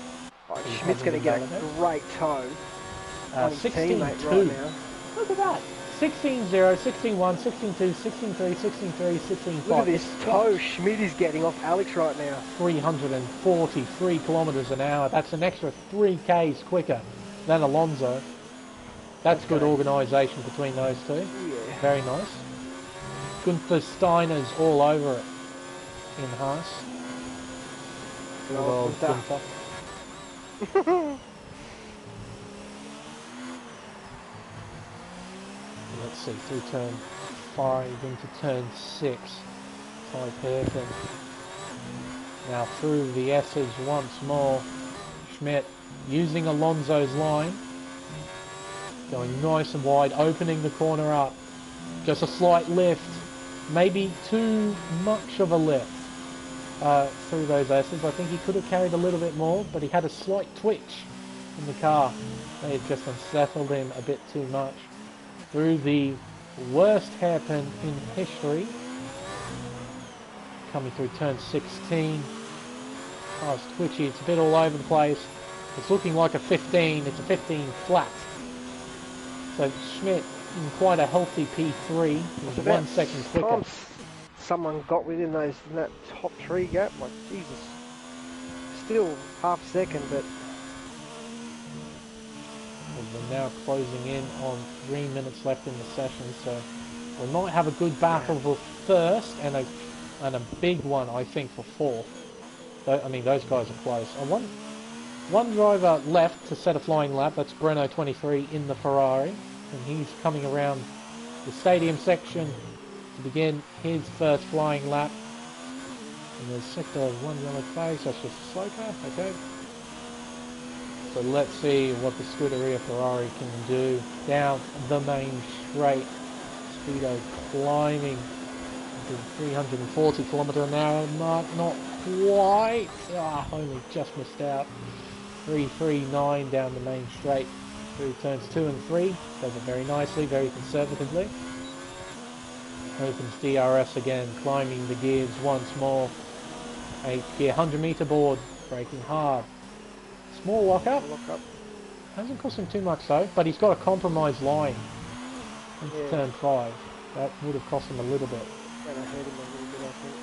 Oh, Schmidt's going to get a great toe on his teammate right now. Look at that. 16-0, 16-1, 16-2, 16-3, 16-3, 16-5. Look at this toe Schmidt is getting off Alex right now. 343 kilometres an hour. That's an extra 3 Ks quicker than Alonso. That's good organisation between those two. Yeah. Very nice. Gunther Steiner's all over it in Haas. Good old Gunther. Let's see, through turn 5 into turn 6. Type hairpin. Now through the S's once more. Schmidt using Alonso's line. Going nice and wide, opening the corner up. Just a slight lift. Maybe too much of a lift through those S's. I think he could have carried a little bit more, but he had a slight twitch in the car. They had just unsettled him a bit too much. Through the worst hairpin in history. Coming through turn 16. Car's twitchy, it's a bit all over the place. It's looking like a 15, it's a 15 flat. So Schmidt in quite a healthy P3, was 1 second quicker. Someone got within that top 3 gap, like Jesus. Still half second, but we're now closing in on 3 minutes left in the session, so we might have a good battle for first and a big one, I think, for fourth. I mean, those guys are close. One driver left to set a flying lap. That's Breno 23 in the Ferrari, and he's coming around the stadium section to begin his first flying lap. And there's sector 1 yellow face. That's just a slow car. Okay. So let's see what the Scuderia Ferrari can do down the main straight. Speedo climbing to 340 kilometre an hour mark, not quite. Only just missed out. 339 down the main straight through turns 2 and 3. Does it very nicely, very conservatively. Opens DRS again, climbing the gears once more. 8th gear, 100 metre board, braking hard. Small lock-up. Hasn't cost him too much though, but he's got a compromised line into turn 5. That would have cost him a little bit. And I hurt him a little bit, I think.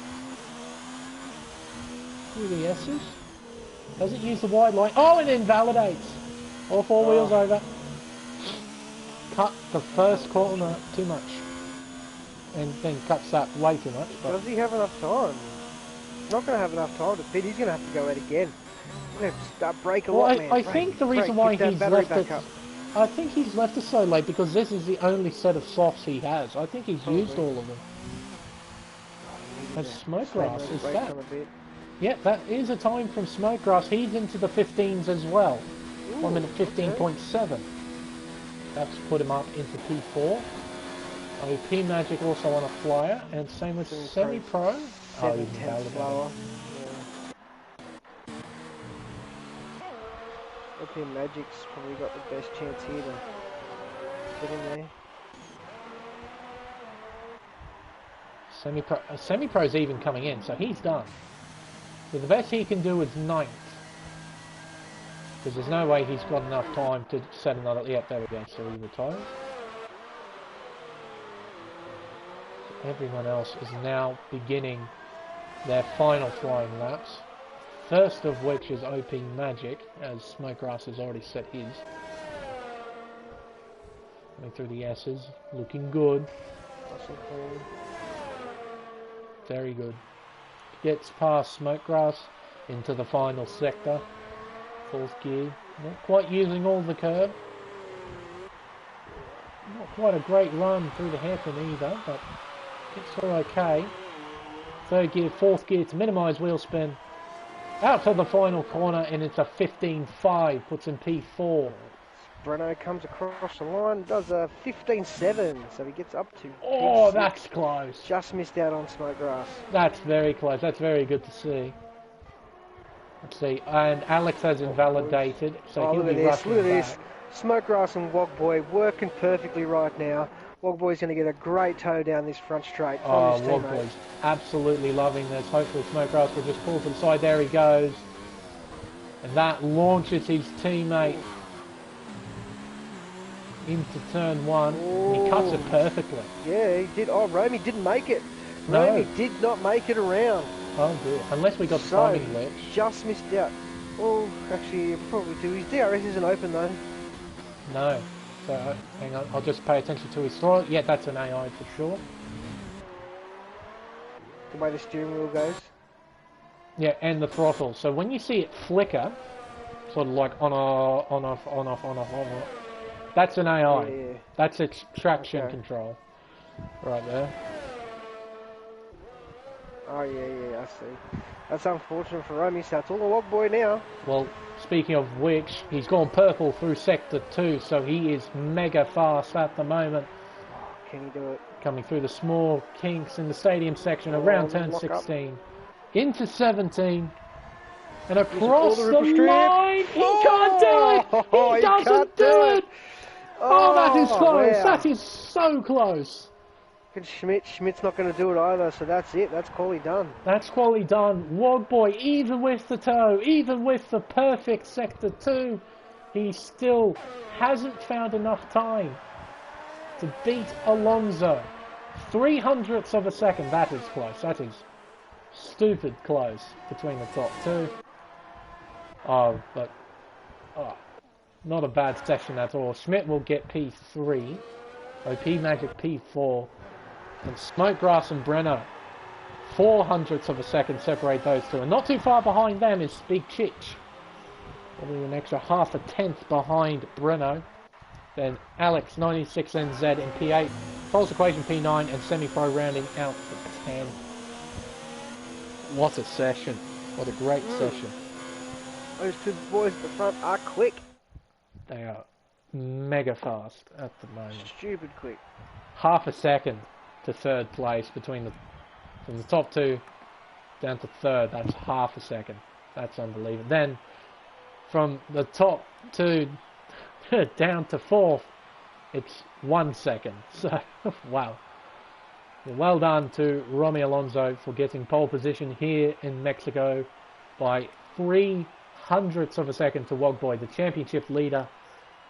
Through the S's. Doesn't use the wide line. Oh, it invalidates. All 4 wheels over. Cut the first corner too much. And then cuts that way too much. But does he have enough time? He's not going to have enough time to fit. He's going to have to go out again. He's going to have to start brake a lot, man. I think the reason why he's left it... I think he's left it so late because this is the only set of softs he has. I think he's used all of them. As Smokegrass, is that? Yeah, that is a time from Smokegrass. He's into the 15s as well. 1 minute 15.7. That's put him up into P4. OP Magic also on a flyer, and same with Semi-Pro. Oh, he's slower. OP Magic's probably got the best chance here to get in there. Semi-Pro's even coming in, so he's done. So the best he can do is 9th. Because there's no way he's got enough time to set another... Yep, there we go, so he retires. So everyone else is now beginning their final flying laps. First of which is OP Magic, as Smokegrass has already set his. Going through the S's, looking good. Very good. Gets past Smokegrass into the final sector. 4th gear. Not quite using all the curb. Not quite a great run through the hairpin either, but gets through okay. 3rd gear, 4th gear to minimise wheel spin. Out to the final corner, and it's a 15.5, puts him P4. Breno comes across the line, does a 15.7, so he gets up to Oh, P6. that's close. Just missed out on Smokegrass. That's very close. That's very good to see. Let's see, and Alex has invalidated, so he'll be rushing back. Look at this. Smokegrass and Wogboy working perfectly right now. Wogboy's going to get a great toe down this front straight from Oh, his teammate. Wogboy's absolutely loving this. Hopefully Smokegrass will just pull to the side. There he goes. And that launches his teammate into turn one. And he cuts it perfectly. Yeah, he did. Oh, Romy didn't make it. No. Romy did not make it around. Oh dear. Unless we got the So, timing glitch. just missed out. Well, actually, you probably do. His DRS isn't open though. No. So, hang on. I'll just pay attention to his throttle. Yeah, that's an AI for sure. The way the steering wheel goes. Yeah, and the throttle. So when you see it flicker, sort of like on off, on off, on off, on off, that's an AI. Yeah. That's its traction Okay. control. Right there. Oh, yeah, I see. That's unfortunate for Romy, so it's all the Wogboy now. Well, speaking of which, he's gone purple through Sector 2, so he is mega fast at the moment. Oh, can he do it? Coming through the small kinks in the stadium section around turn lock up. 16. Into 17. And all across the the ripple strip. line! He can't do it! He doesn't can't do it! Oh, that is close! Wow. That is so close! And Schmidt's not going to do it either, so that's it. That's quality done. That's quality done. Wogboy, even with the toe, even with the perfect Sector 2, he still hasn't found enough time to beat Alonso. 0.03 of a second. That is close. That is stupid close between the top two. Oh, but not a bad session at all. Schmidt will get P3. OP Magic P4. And Smokegrass and Brenner, 0.04 of a second separate those two. And not too far behind them is Big Chich. Probably an extra 0.5 behind Breno. Then Alex, 96NZ in P8. False Equation P9 and Semi-Pro rounding out for 10. What a session. What a great session. Those two boys at the front are quick. They are mega fast at the moment. Stupid quick. 0.5 second to third place from the top two down to third. That's 0.5 second. That's unbelievable. Then from the top two down to fourth, it's 1 second. So wow. Well done to Romy Alonso for getting pole position here in Mexico by 0.03 of a second to Wogboy, the championship leader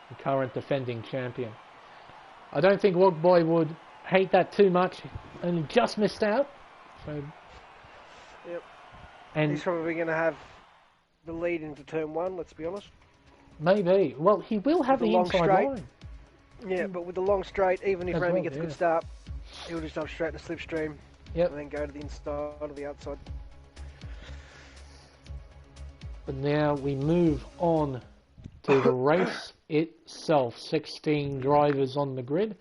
and current defending champion. I don't think Wogboy would hate that too much, only just missed out. So, yep. And he's probably going to have the lead into turn one, let's be honest. Maybe. Well, he will have the inside line. Yeah, but with the long straight, even if As Romy well, gets a yeah. good start, he'll just jump straight in the slipstream. Yep. And then go to the inside or the outside. But now we move on to the race itself. 16 drivers on the grid.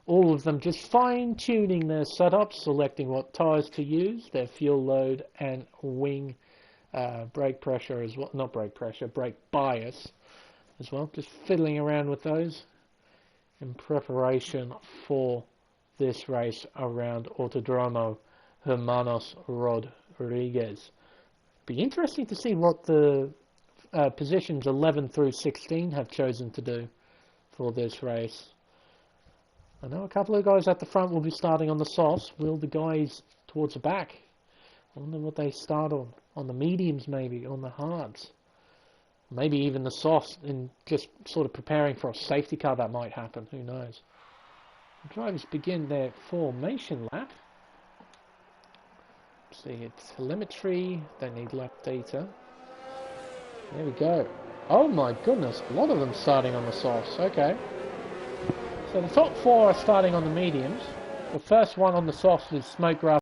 All of them just fine-tuning their setups, selecting what tyres to use, their fuel load and wing brake pressure as well. Not brake pressure, brake bias as well. Just fiddling around with those in preparation for this race around Autodromo Hermanos Rodriguez. Be interesting to see what the positions 11 through 16 have chosen to do for this race. I know a couple of guys at the front will be starting on the softs. Will the guys towards the back? I wonder what they start on. On the mediums maybe, on the hards. Maybe even the softs, and just sort of preparing for a safety car that might happen. Who knows? The drivers begin their formation lap. Let's see, it's telemetry. Don't need lap data. There we go. Oh my goodness, a lot of them starting on the softs. Okay. So the top four are starting on the mediums. The first one on the softs is Smokegrass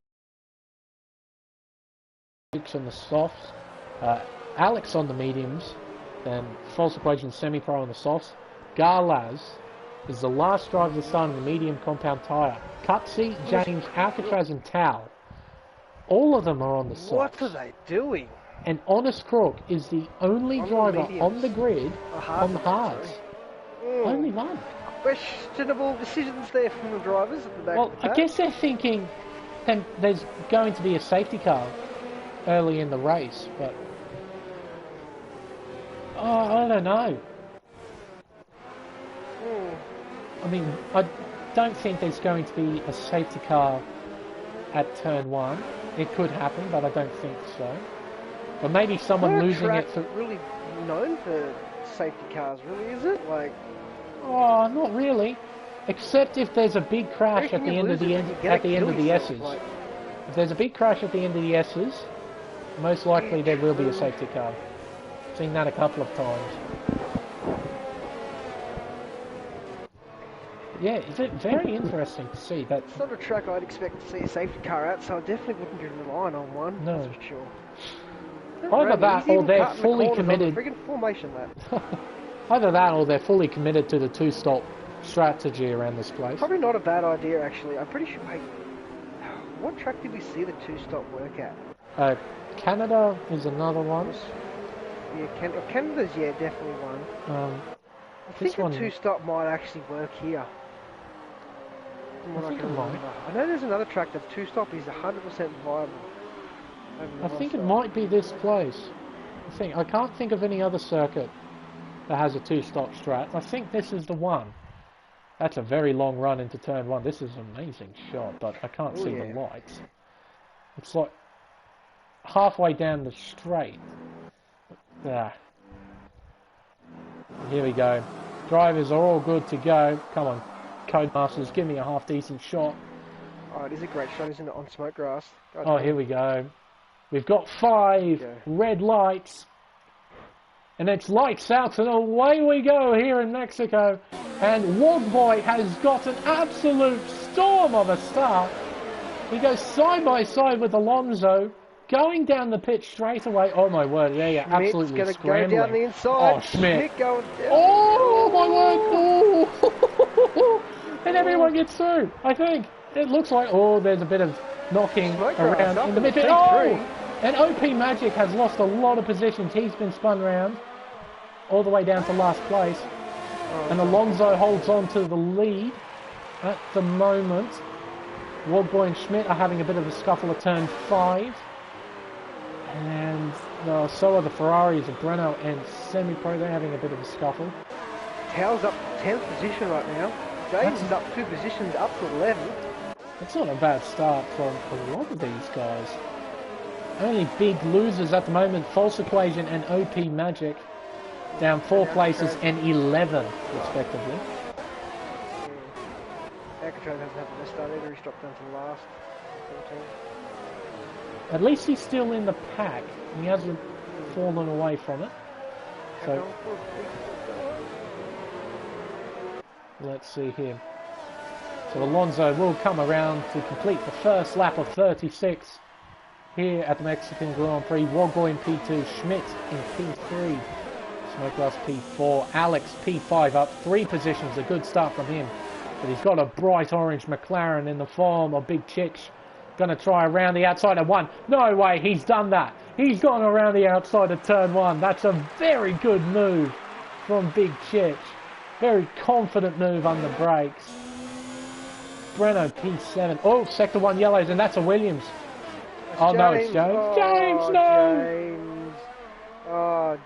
on the softs. Alex on the mediums. Then False Equation Semi-Pro on the softs. Garlaz is the last driver to start on the medium compound tyre. Cutsy, James, Alcatraz and Tao. All of them are on the softs. What are they doing? And Honest Crook is the only driver on the grid on the hards. Only one. Questionable decisions there from the drivers at the back Well, of the I pack. guess they're thinking then there's going to be a safety car early in the race, but I don't know. I mean, don't think there's going to be a safety car at turn 1. It could happen, but I don't think so. But maybe someone losing it for... really known for safety cars, really, is it? Like... Oh, not really. Except if there's a big crash at the end of the S's. Like... If there's a big crash at the end of the S's, most likely there will be a safety car. I've seen that a couple of times. Yeah, it's very interesting to see that. It's not a track I'd expect to see a safety car at, so I definitely wouldn't be relying on one. No. That's for sure. Either that or they're fully committed. Formation lap. Either that or they're fully committed to the two-stop strategy around this place. Probably not a bad idea, actually. I'm pretty sure. Wait, what track did we see the two-stop work at? Canada is another one. Yeah, Canada's definitely one. I think a two-stop might actually work here. I think it might. I know there's another track that two-stop is 100% viable. I think it might be this place. I can't think of any other circuit that has a two-stop strat. I think this is the one. That's a very long run into turn 1. This is an amazing shot, but I can't see the lights. It's like halfway down the straight. There. Here we go. Drivers are all good to go. Come on, Codemasters, give me a half-decent shot. Oh, it is a great shot, isn't it, on smoke grass? Here we go. We've got 5 red lights. And it's lights out and away we go here in Mexico. And Wogboy has got an absolute storm of a start. He goes side by side with Alonso, going down the pitch straight away. Oh my word, absolutely Schmidt's scrambling. Go down the inside. Oh, Schmidt. Going down. Oh my word. Oh. And everyone gets through, I think. It looks like, there's a bit of knocking around in the midfield. And OP Magic has lost a lot of positions. He's been spun around all the way down to last place. And Alonso holds on to the lead at the moment. Wogboy and Schmidt are having a bit of a scuffle at turn 5. And so are the Ferraris of Breno and Semi-Pro. They're having a bit of a scuffle. Tails up 10th position right now. James is up 2 positions, up to 11. It's not a bad start from a lot of these guys. Only big losers at the moment, False Equation and OP Magic, down 4 places and 11 respectively. Alcatraz hasn't had the best start either, he's dropped down to last. 17. At least he's still in the pack. He hasn't fallen away from it. So let's see here. So Alonso will come around to complete the first lap of 36 here at the Mexican Grand Prix. Wogboy in P2, Schmidt in P3, Smokegrass P4, Alex P5 up 3 positions. A good start from him. But he's got a bright orange McLaren in the form of Big Chich. Going to try around the outside of 1. No way, he's done that. He's gone around the outside of turn 1. That's a very good move from Big Chich. Very confident move on the brakes. Breno P7. Oh, sector 1 yellows, and that's a Williams. James. No, it's James. James, no! James. Oh,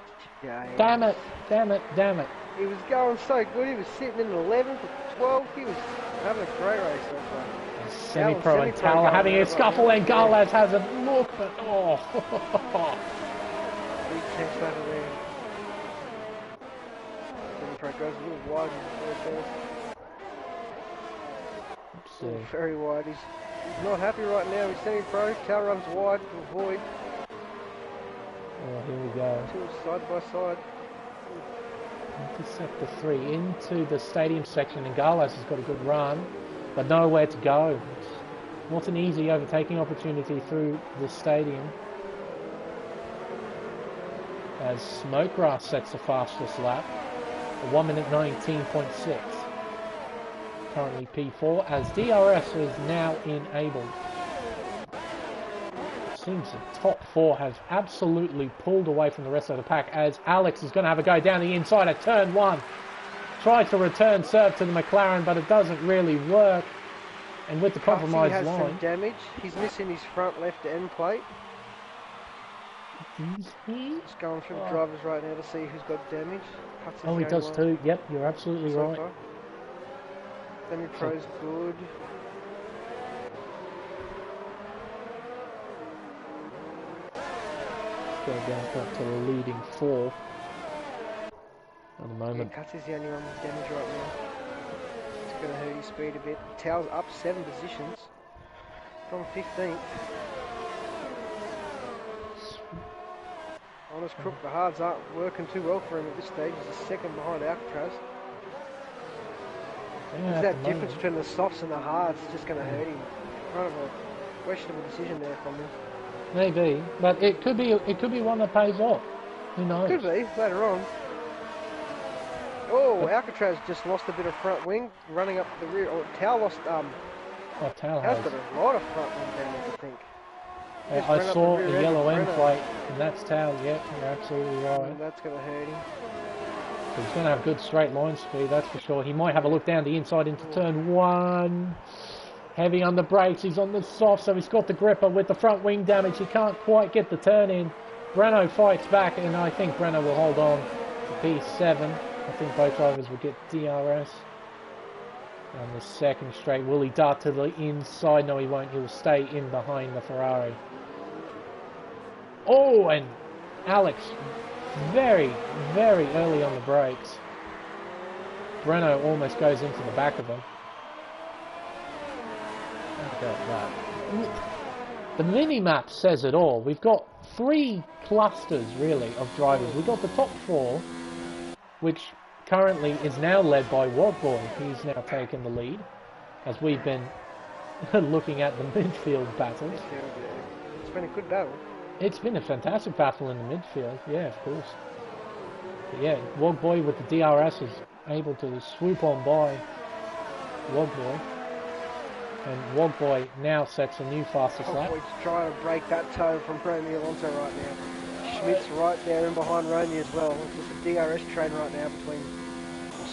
James. Damn it, damn it, damn it. He was going so good. He was sitting in 11th to 12th. He was having a great race so far. Semi-Pro and Tal having a scuffle, and Garlas has a look, but Big test over there. Semi-Pro goes a little wide in the first. Very wide. He's not happy right now. He's Semi-Pro. Tal runs wide to avoid. Oh, here we go. 2 side by side. Into sector 3, into the stadium section, and Garlas has got a good run, but nowhere to go. It's not an easy overtaking opportunity through the stadium. As Smokegrass sets the fastest lap, for 1 minute 19.6. Currently P4, as DRS is now enabled. It seems the top 4 has absolutely pulled away from the rest of the pack, as Alex is going to have a go down the inside at turn 1. Tries to return serve to the McLaren, but it doesn't really work. And with the compromised has line, some damage. He's missing his front left end plate. Just going through the drivers right now to see who's got damage. He does too. Yep, you're absolutely right. Semi-pro's good. Go back up to the leading 4 at the moment. Yeah, Cuts is the only one with damage right now. It's going to hurt his speed a bit. Tow's up 7 positions from 15th. Honest Crook, the hards aren't working too well for him at this stage. He's a second behind Alcatraz. Yeah, That difference between the softs and the hards is just going to hurt him. Kind of a questionable decision there from him. Maybe, but it could be one that pays off. Who knows? Could be later on. Oh, Alcatraz just lost a bit of front wing, running up the rear. Oh, Tao lost. Tao has has. got a lot of front wing damage, I think. I saw a yellow end plate, and that's Tao. Yeah, you're absolutely right. And that's going to hurt him. So he's going to have good straight line speed, that's for sure. He might have a look down the inside into turn 1. Heavy on the brakes, he's on the soft, so he's got the gripper with the front wing damage. He can't quite get the turn in. Breno fights back, and I think Breno will hold on to P7. I think both drivers will get DRS. And the second straight, will he dart to the inside? No, he won't. He will stay in behind the Ferrari. Oh, and Alex, very, very early on the brakes. Breno almost goes into the back of him. The mini-map says it all. We've got 3 clusters, really, of drivers. We've got the top 4, which currently is now led by Wogboy. He's now taken the lead, as we've been looking at the midfield battles. It's been a good battle. It's been a fantastic battle in the midfield, yeah, of course. But yeah, Wogboy with the DRS is able to swoop on by Wogboy. And Wogboy now sets a new fastest lap. Wogboy's trying to break that toe from Romy Alonso right now. Schmidt's right there and behind Romy as well. It's a DRS train right now between...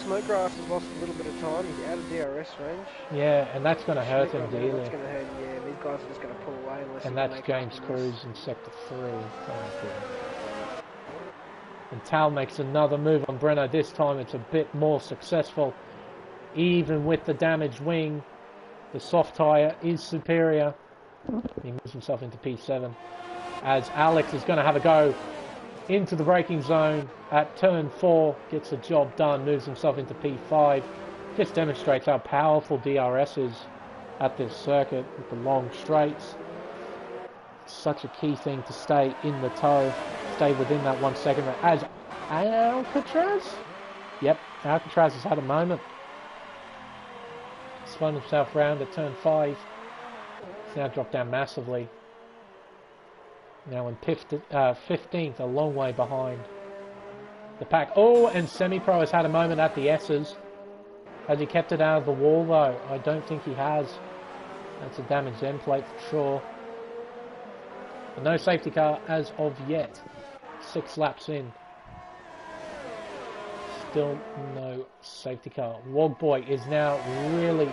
Smokegrass has lost a little bit of time. He's out of DRS range. Yeah, and that's going to hurt him dearly. That's going to hurt him, yeah. These guys are just going to pull away unless... And that's James Cruz in Sector 3. And Tal makes another move on Breno. This time it's a bit more successful. Even with the damaged wing, the soft tyre is superior. He moves himself into P7. As Alex is going to have a go into the braking zone at turn 4, gets the job done, moves himself into P5. Just demonstrates how powerful DRS is at this circuit with the long straights. It's such a key thing to stay in the toe, stay within that 1 second. As Alcatraz? Yep, Alcatraz has had a moment. Spun himself round at turn 5. He's now dropped down massively. Now in 15th, a long way behind the pack. Oh, and Semi-Pro has had a moment at the S's. Has he kept it out of the wall though? I don't think he has. That's a damaged end plate for sure. But no safety car as of yet. 6 laps in. Still no safety car. Wogboy is now really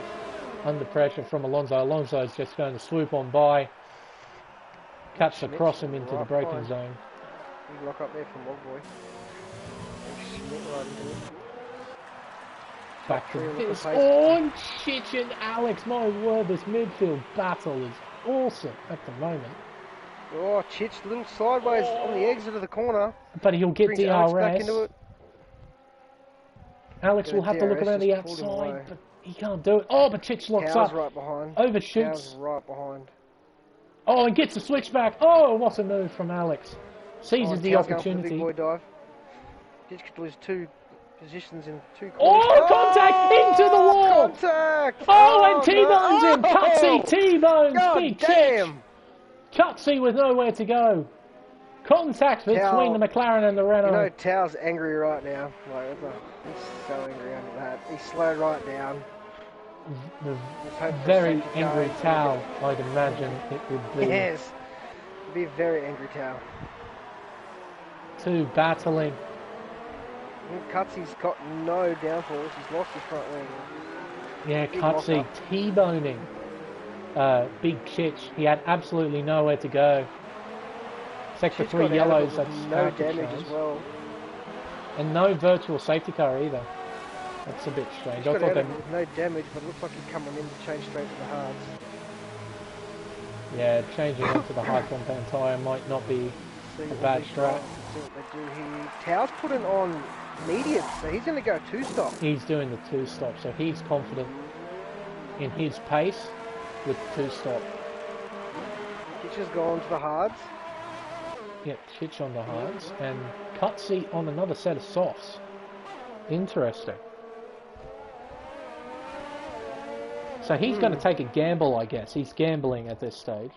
under pressure from Alonso. Alonso is just going to swoop on by. Cuts across him into the braking zone. Big lock up there from Wogboy. Schmidt right into it. Back to this. Oh, Chich and Alex, my word, this midfield battle is awesome at the moment. Oh, Chich, a little sideways on the exit of the corner. But he'll get DRS. Alex back into it. Alex will have to look around the outside, but he can't do it. Oh, but Chich locks up. Right behind. Overshoots. Right behind. Oh, and gets the switchback. Oh, what a move from Alex. Seizes the opportunity. Big boy dive. Chich could lose 2 positions in 2 corners. Oh, contact into the wall. Contact. Oh, and T-bones him. Cutsy T-bones. Big damn. Cutsy with nowhere to go. Contact between the McLaren and the Renault. You know, Tao's angry right now. Like, he's so angry under that. He slowed right down. The very angry Tao, I'd imagine it would be. Yes, it'd be a very angry Tao. 2 battling. Cutsy's got no downforce. He's lost his front wing. Yeah, Cutsy T-boning Big Chich. He had absolutely nowhere to go. Sector 3 yellows. That's no damage as well. And no virtual safety car either. That's a bit strange. He's I got thought out they... of it with no damage, but it looks like he's coming in to change straight to the hards. Yeah, changing into the high compound tyre might not be a bad strat. See what they do here. Tau's putting on medium, so he's going to go 2-stop. He's doing the 2-stop, so he's confident in his pace with 2-stop. Chich has gone to the hards. Yep, Chich on the hards, and Cutsy on another set of softs. Interesting. So he's going to take a gamble, I guess. He's gambling at this stage.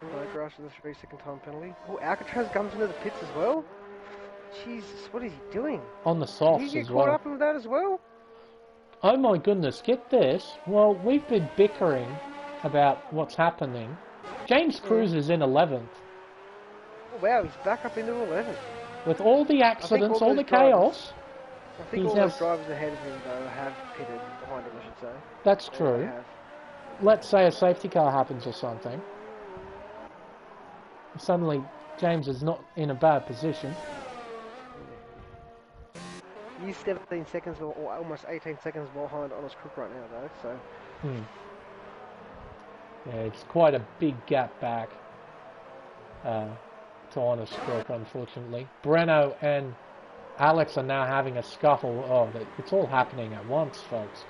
No grass with a 3-second time penalty. Oh, Alcatraz comes into the pits as well. Jesus, what is he doing? On the softs as well. Did he get caught up in that as well? Oh my goodness, get this. Well, we've been bickering about what's happening. James Cruz is in 11th. Oh, wow, he's back up into 11th. With all the accidents, all the chaos. I think all those drivers ahead of him, though, have pitted behind him, I should say. That's true. Let's say a safety car happens or something. Suddenly, James is not in a bad position. He's 17 seconds or almost 18 seconds behind Honest Crook right now, though, so... Yeah, it's quite a big gap back to Honest Crook, unfortunately. Breno and Alex are now having a scuffle. Oh, it's all happening at once, folks.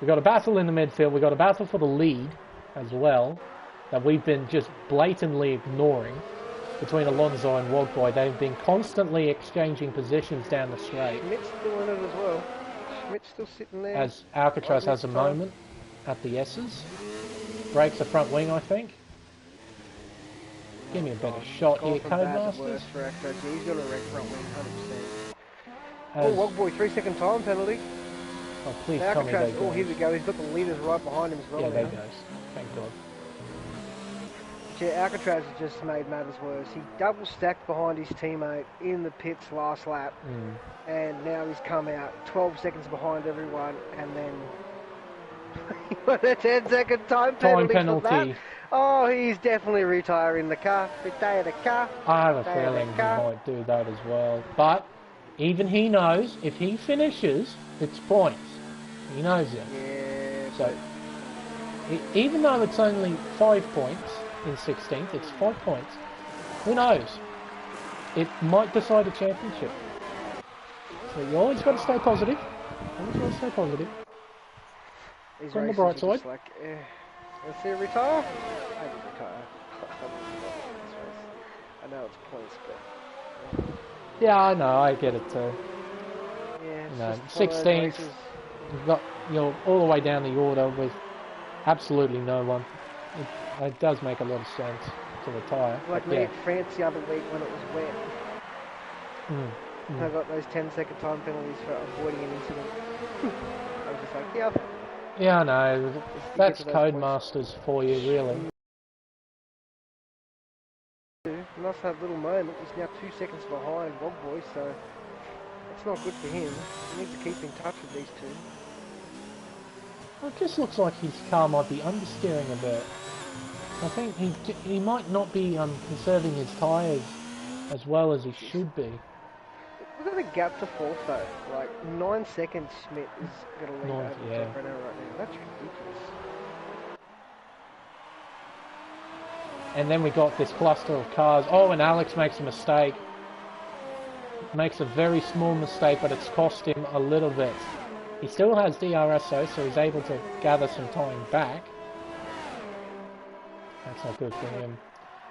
We've got a battle in the midfield. We've got a battle for the lead as well that we've been just blatantly ignoring between Alonso and Wogboy. They've been constantly exchanging positions down the straight. Schmidt's still in it as well. Schmidt's still sitting there. As Alcatraz has a moment at the S's. Breaks the front wing, I think. Give me a better shot here, Codemasters. He's got a wreck front wing, 100%. Oh, Wogboy, 3-second time penalty. Oh, please tell me they go. Oh, here we go. He's got the leaders right behind him as well. Yeah, there goes. Thank God. Yeah, Alcatraz has just made matters worse. He double stacked behind his teammate in the pits last lap, and now he's come out 12 seconds behind everyone, and then he got a 10-second time penalty. For that. Oh, he's definitely retiring the car. Retire the car. I have a feeling he might do that as well. But even he knows if he finishes, it's points. He knows it. Yeah. So even though it's only 5 points in 16th, it's 5 points. Who knows? It might decide a championship. So you always got to stay positive. Always got to stay positive. He's on the bright side. Like, let's see, retire. I would retire. I know it's points, but yeah, I know. I get it too. Yeah, it's 16th. You've got all the way down the order with absolutely no one. It does make a lot of sense to retire. Like me at France the other week when it was wet. I got those 10-second time penalties for avoiding an incident. I was just like, yeah. Yeah, I know. That's Codemasters for you, really. Nice that little moment. He's now 2 seconds behind Wogboy, so it's not good for him. He needs to keep in touch with these two. Well, it just looks like his car might be understeering a bit. I think he might not be conserving his tyres as well as he should be. Look at the gap to fourth though. Like 9 seconds Schmidt is going to lead over Breno right now. That's ridiculous. And then we got this cluster of cars. Oh, and Alex makes a mistake. Makes a very small mistake, but it's cost him a little bit. He still has DRS though, so he's able to gather some time back. That's not good for him.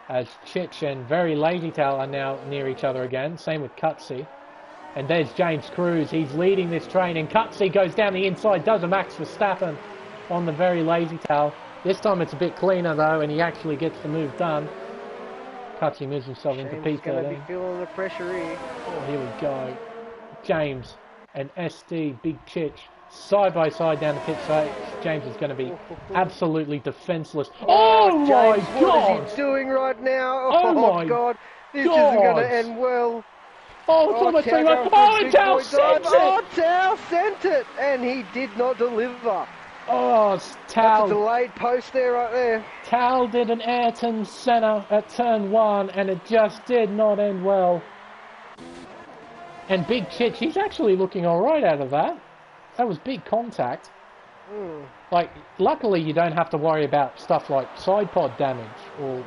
As Chich and Very Lazy Tail are now near each other again. Same with Cutsy. And there's James Cruz. He's leading this train, and Cutsy goes down the inside, does a Max Verstappen on the Very Lazy Tail. This time it's a bit cleaner though, and he actually gets the move done. Cutsy moves himself into P13. He's going to be feeling the pressure here. Oh, here we go. James and SD, Big Chich, side by side down the pit straight. James is going to be absolutely defenseless. Oh my James, God! What is he doing right now? Oh my God! This isn't going to end well. Oh, it's almost too much. Oh, and Tao sent it! Oh, Tao sent it! And he did not deliver. Oh, Tao. That's a delayed post there, right there. Tao did an Ayrton Senna at turn 1, and it just did not end well. And Big Chich, he's actually looking alright out of that. that was big contact. Mm. Like, luckily you don't have to worry about stuff like side pod damage or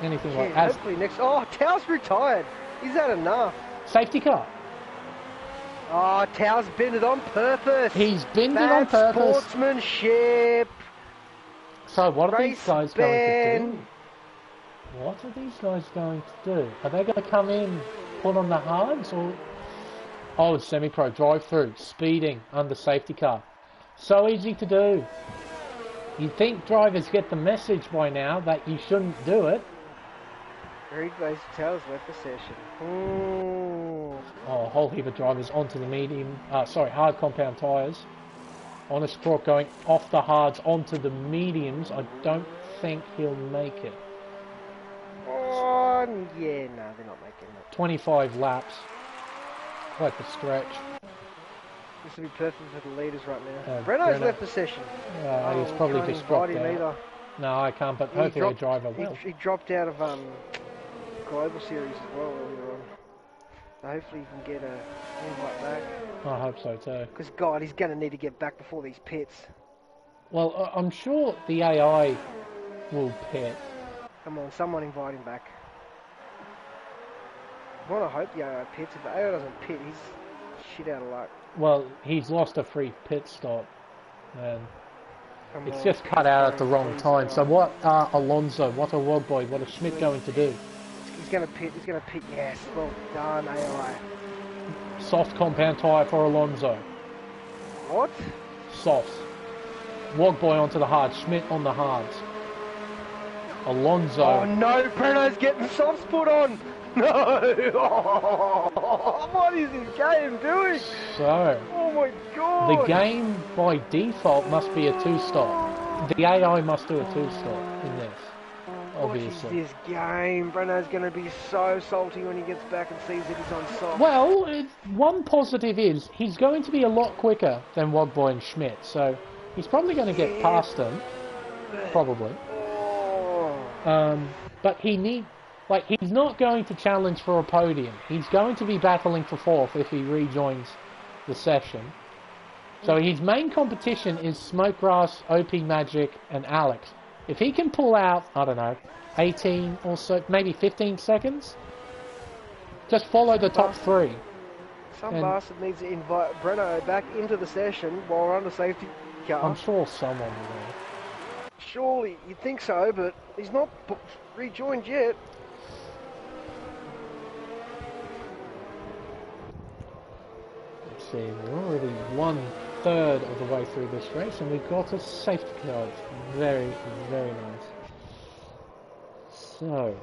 anything like that. Hopefully next... Oh, Tao's retired. Is that enough? Safety car. Oh, Tao's binned it on purpose. He's binned it on Bad purpose. Sportsmanship. So what are Race these guys ban. going to do? What are these guys going to do? Are they going to come in, put on the hards, or... Oh, semi-pro drive-through, speeding under safety car. So easy to do. You'd think drivers get the message by now that you shouldn't do it. Very close to Tao's left the session. Ooh. Oh, a whole heap of drivers onto the hard compound tyres. Honest Crook going off the hards onto the mediums. I don't think he'll make it. Oh, yeah, no, they're not making it. 25 laps. Quite the stretch. This will be perfect for the leaders right now. Breno's left the session. He's probably just dropped out. Either. No, I can't, but hopefully the driver will. He dropped out of Global Series as well earlier on. So hopefully he can get a invite back. I hope so too. Because, God, he's going to need to get back before these pits. Well, I'm sure the AI will pit. Come on, someone invite him back. I want to hope the AI pits. If the AI doesn't pit, he's shit out of luck. Well, he's lost a free pit stop, and it's just cut out at the wrong time. So what are Alonso, what are Wogboy, what are Schmidt going to do? He's going to pit, yes. Well done, AI. Soft compound tyre for Alonso. What? Softs. Wogboy onto the hards, Schmidt on the hards. Alonso. Oh no, Breno's getting softs put on! No! Oh, what is this game doing? So, oh my God! The game by default must be a 2-stop. The AI must do a 2-stop in this, obviously. What is this game? Breno's going to be so salty when he gets back and sees that he's on soft. Well, one positive is he's going to be a lot quicker than Wogboy and Schmidt, so he's probably going to get past them. Probably. Oh. But he's not going to challenge for a podium. He's going to be battling for 4th if he rejoins the session. So his main competition is Smokegrass, OP Magic, and Alex. If he can pull out, I don't know, 18 or so, maybe 15 seconds, just follow the top 3. Some bastard needs to invite Breno back into the session while we're on the safety car. I'm sure someone will. Surely, you'd think so, but he's not rejoined yet. Let's see, we're already 1/3 of the way through this race, and we've got a safety car. Very, very nice. So...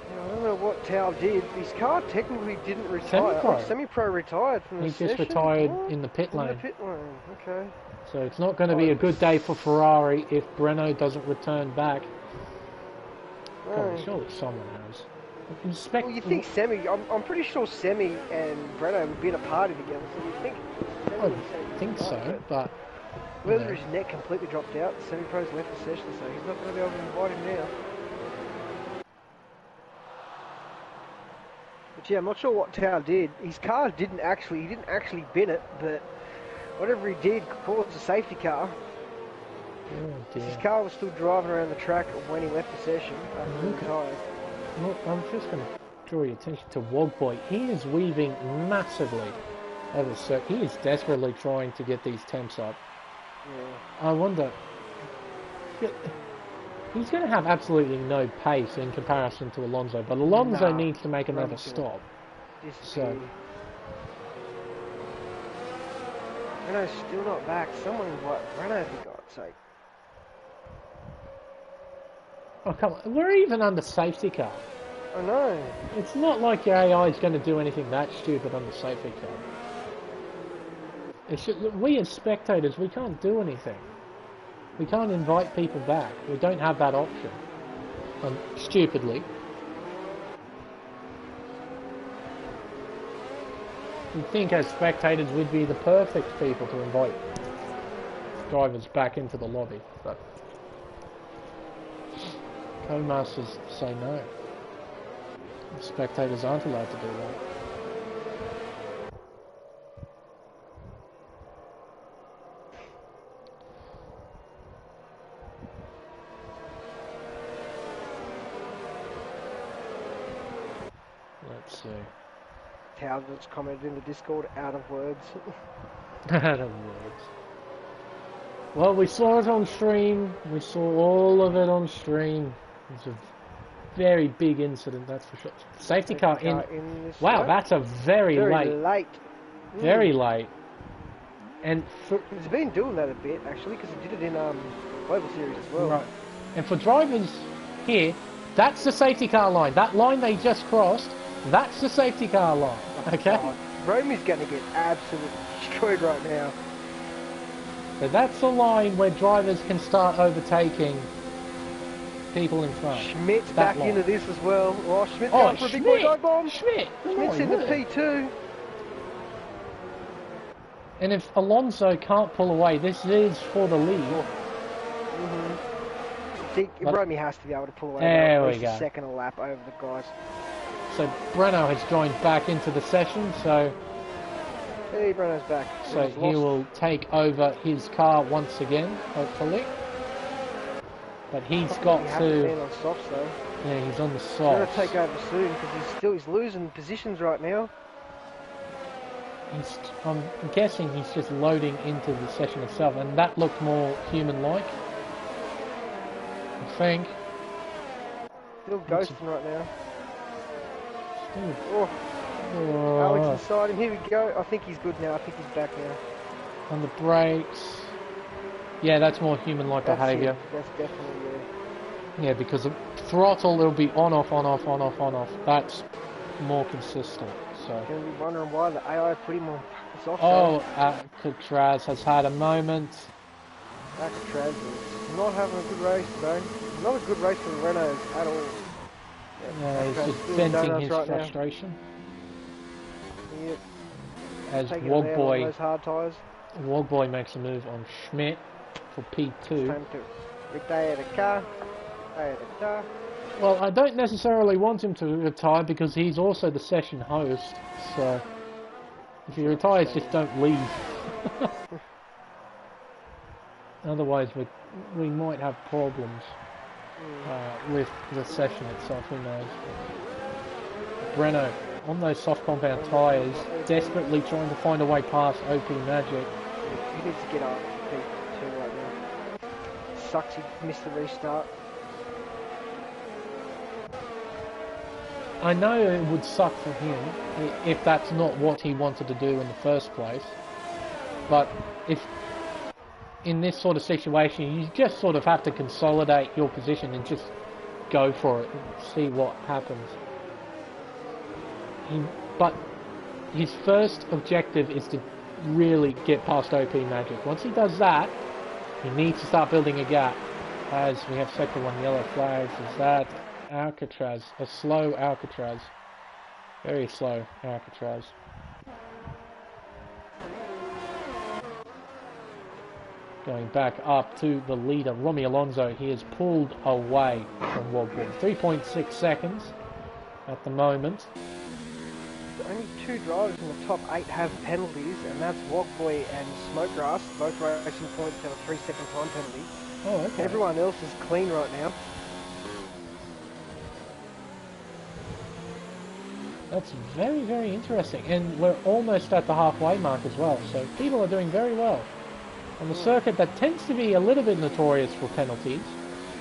Yeah, I don't know what Tao did. His car technically didn't retire. Semi-pro retired from the session. He just retired in the pit lane. In the pit lane, okay. So it's not going to be a good day for Ferrari if Breno doesn't return back. No. God, surely someone has. Well, you think Semi... I'm pretty sure Semi and Breno would be in a party together, so you think... I think so, but... Whether his neck completely dropped out, Semi-pro's left the session, so he's not going to be able to invite him now. But yeah, I'm not sure what Tao did. His car didn't actually bin it, but whatever he did caused a safety car. Oh dear. His car was still driving around the track when he left the session after he retired. Look, I'm just going to draw your attention to Wogboy. He is weaving massively over the circuit. He is desperately trying to get these temps up. Yeah. I wonder... He's going to have absolutely no pace in comparison to Alonso, but Alonso needs to make another stop. So... Renault's still not back. Someone invite Renault for God's sake. Oh, come on. We're even under safety car. I know. It's not like your AI is going to do anything that stupid under safety car. We as spectators, we can't do anything. We can't invite people back. We don't have that option. Stupidly. You'd think as spectators we'd be the perfect people to invite drivers back into the lobby, but co-masters say no. Spectators aren't allowed to do that. Tao just commented in the Discord, out of words. Out of words. Well, we saw it on stream. We saw all of it on stream. It was a very big incident, that's for sure. Safety car in this wow, lap. That's a very late. Very late. And he's been doing that a bit, actually, because he did it in Global Series as well. Right. And for drivers here, that's the safety car line. That line they just crossed, that's the safety car line. Okay? Romy's going to get absolutely destroyed right now. So that's the line where drivers can start overtaking people in front. Schmidt's back into this as well. Oh, Schmidt's going for a big boy dive bomb. Schmidt's in the P2. And if Alonso can't pull away, this is for the lead. Romy has to be able to pull away. There we go. Second a lap over the guys. So Breno has joined back into the session, so... Hey, Breno's back. So he will take over his car once again, hopefully. But he's got to... On softs, though. Yeah, he's on the softs. He's going to take over soon, because he's losing positions right now. I'm guessing he's just loading into the session itself, and that looked more human-like. I think. Still ghosting right now. Alex inside him. Here we go. I think he's good now. I think he's back now. On the brakes. Yeah, that's more human-like behaviour. That's definitely yeah, because the throttle, it'll be on, off, on, off, on, off, on, off. That's more consistent. So. You're going to be wondering why the AI put him on soft. Alcatraz has had a moment. Alcatraz is not having a good race today. Not a good race for the Renaults at all. Yeah, he's just venting his frustration. Yep. As Wogboy makes a move on Schmidt for P2. Time to retire the car. Well, I don't necessarily want him to retire because he's also the session host, so if he retires, just don't leave. Otherwise, we might have problems with the session itself, who knows. Breno, on those soft compound tyres, desperately trying to find a way past OP Magic. He needs to get up P2 right now. Sucks he missed the restart. I know it would suck for him if that's not what he wanted to do in the first place, but if in this sort of situation you just sort of have to consolidate your position and just go for it and see what happens. But his first objective is to really get past OP Magic. Once he does that, he needs to start building a gap, as we have sector 1 yellow flags. Is that Alcatraz, a slow Alcatraz, very slow Alcatraz. Going back up to the leader, Romy Alonso. He has pulled away from Wogboy. 3.6 seconds at the moment. Only 2 drivers in the top 8 have penalties, and that's Wogboy and Smokegrass. Both racing points have a 3-second time penalty. Oh, okay. Everyone else is clean right now. That's very, very interesting, and we're almost at the halfway mark as well, so people are doing very well. On the circuit that tends to be a little bit notorious for penalties.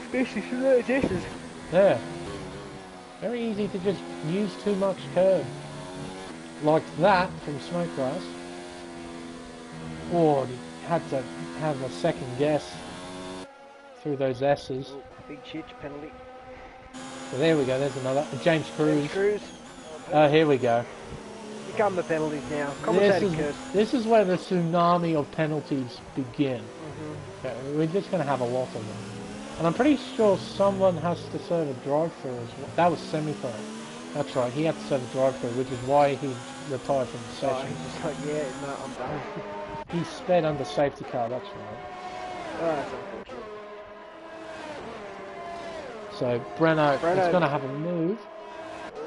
Especially for those S's. Yeah. Very easy to just use too much curb. Like that from Smokegrass. Or he had to have a second guess through those S's. Ooh, big chitch penalty. So there we go, there's another. James Cruz. Here we go. Here come the penalties now. This is where the tsunami of penalties begin. Okay, we're just going to have a lot of them. And I'm pretty sure someone has to serve a drive-through as well. That was semi-pro. That's right, he had to serve a drive-through, which is why he retired from the session. He's just like, yeah, no, I'm done. He sped under safety car, that's right. Oh, that's unfortunate. So Breno is going to have a move.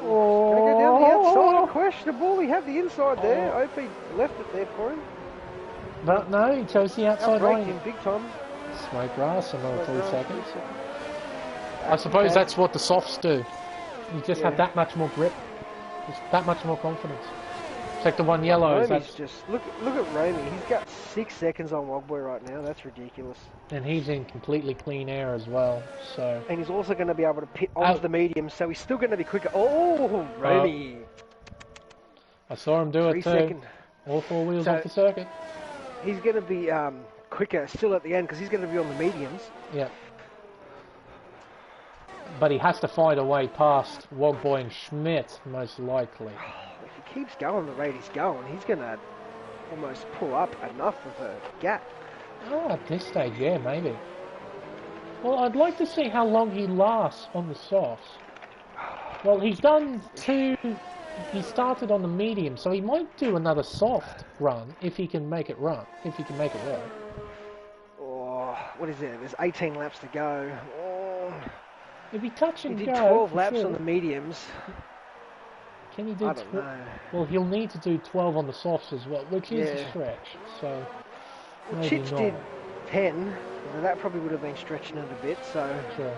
Oh, going to go down the outside, questionable. He had the inside there. OP left it there for him. But no, he chose the outside lane. Him big time. Smokegrass, another 3 seconds. I suppose that's what the softs do. You just have that much more grip, just that much more confidence. Sector 1 yellow. Romy's just look at Romy. He's got 6 seconds on Wogboy right now. That's ridiculous. And he's in completely clean air as well. So. And he's also going to be able to pit onto the medium, so he's still going to be quicker. Oh, Romy! I saw him do it too. Second. All 4 wheels off the circuit. He's going to be quicker still at the end because he's going to be on the mediums. Yeah. But he has to find a way past Wogboy and Schmidt, most likely. If he keeps going the rate he's going, he's going to almost pull up enough of a gap. Oh, at this stage, yeah, maybe. Well, I'd like to see how long he lasts on the softs. Well, he's done 2... He started on the medium, so he might do another soft run if he can make it run. If he can make it work. Oh, what is it? There's 18 laps to go. Oh. If he touch and he go... did 12 laps on the mediums. Can he do... I don't know. Well, he'll need to do 12 on the softs as well, which is a stretch, so... Well, Chich did 10, so that probably would have been stretching it a bit, so... Sure.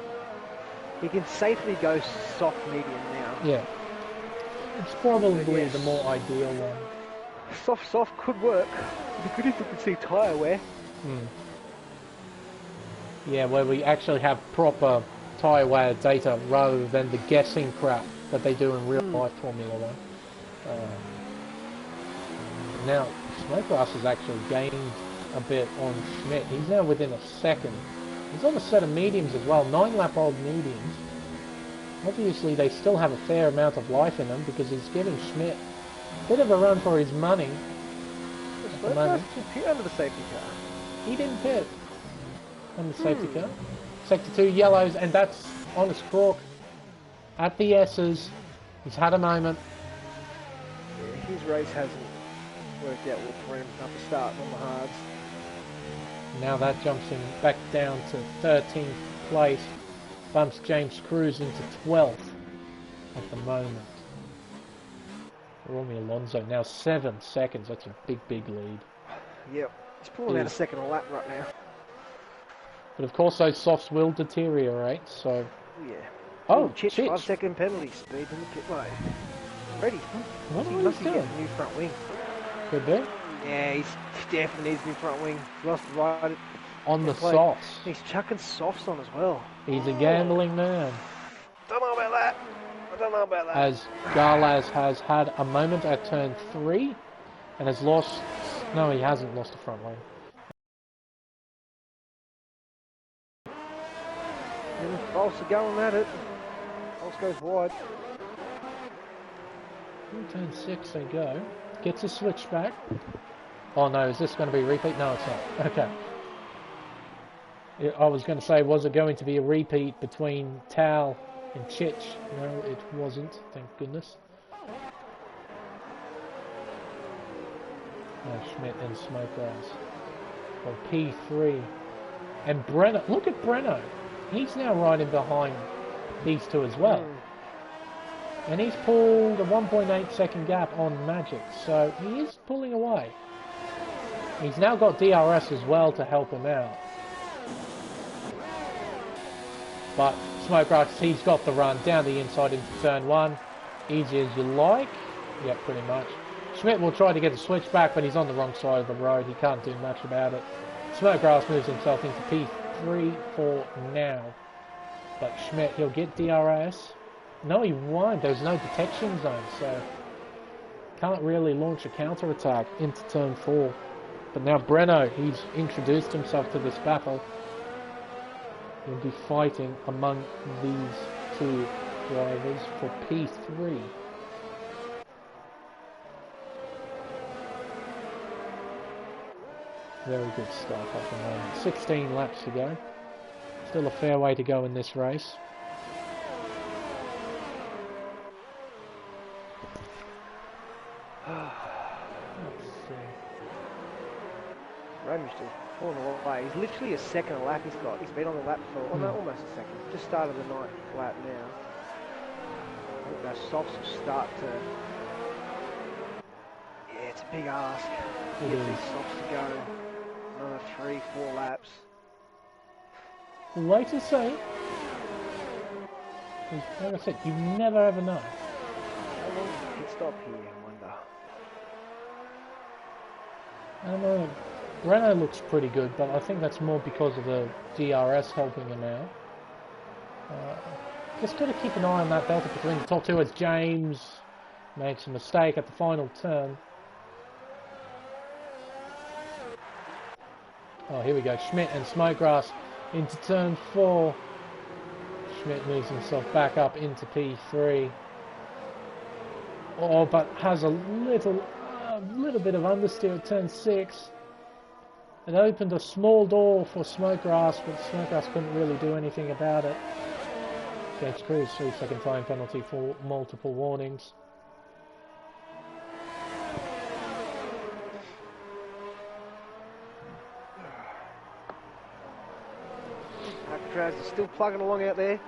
He can safely go soft medium now. Yeah. It's probably the more ideal one. Soft could work. It'd be good if we could see tyre wear. Yeah, where we actually have proper tyre wear data rather than the guessing crap that they do in real life Formula 1. Now, Snowgrass has actually gained a bit on Schmidt. He's now within a second. He's on a set of mediums as well, 9-lap-old mediums. Obviously, they still have a fair amount of life in them because he's giving Schmidt a bit of a run for his money. Snowgrass didn't pit under the safety car. He didn't pit on the safety car. Sector 2 yellows, and that's Honest Crook at the S's. He's had a moment. Yeah, his race hasn't worked out well for him at the start on the hards. Now that jumps him back down to 13th place. Bumps James Cruz into 12th at the moment. Romy Alonso now 7 seconds. That's a big lead. Yep, he's pulling out a second a lap right now. But of course those softs will deteriorate, so... Yeah. Oh, Chich, 5-second penalty speed in the pit lane. Ready? What he are must you be doing? getting a new front wing. Could be. Yeah, he's definitely needs a new front wing. Lost the ride. On the softs. He's chucking softs on as well. He's a gambling man. Don't know about that. I don't know about that. As Garlaz has had a moment at turn 3 and has lost... No, he hasn't lost the front wing. False are going at it. False goes wide. Turn 6 they go. Gets a switchback. Oh no, is this going to be a repeat? No, it's not. Okay. I was going to say, was it going to be a repeat between Tal and Chich? No, it wasn't, thank goodness. Schmidt and Smokegrass. Or P3. And Brenno, look at Brenno. He's now riding behind these two as well. And he's pulled a 1.8 second gap on Magic, so he is pulling away. He's now got DRS as well to help him out. But Smokegrass, he's got the run down the inside into turn 1. Easy as you like. Yeah, pretty much. Schmidt will try to get a switch back, but he's on the wrong side of the road. He can't do much about it. Smokegrass moves himself into P3 for now. But Schmidt, he'll get DRS. No, he won't. There's no detection zone, so can't really launch a counter-attack into turn 4. But now Brenno, he's introduced himself to this battle. He'll be fighting among these two drivers for P3. Very good start at the moment. 16 laps to go. Still a fair way to go in this race. Let's see. Romy's still pulling away. He's literally a second a lap he's got. He's been on the lap for almost a second. Just started the 9th lap now. I think those softs will start to... Yeah, it's a big ask. Get these softs to go. Another 3-4 laps. We'll wait to see. Like I said, you never ever know. How long is the pit stop here, I wonder? I don't know. Renault looks pretty good, but I think that's more because of the DRS helping him out. Just got to keep an eye on that delta between the top two as James makes a mistake at the final turn. Oh, here we go. Schmidt and Smokegrass into turn 4. Schmidt moves himself back up into P3. Oh, but has a little bit of understeer at turn 6. It opened a small door for Smokegrass, but Smokegrass couldn't really do anything about it. Gets Cruz 3-second time penalty for multiple warnings. Alcatraz is still plugging along out there.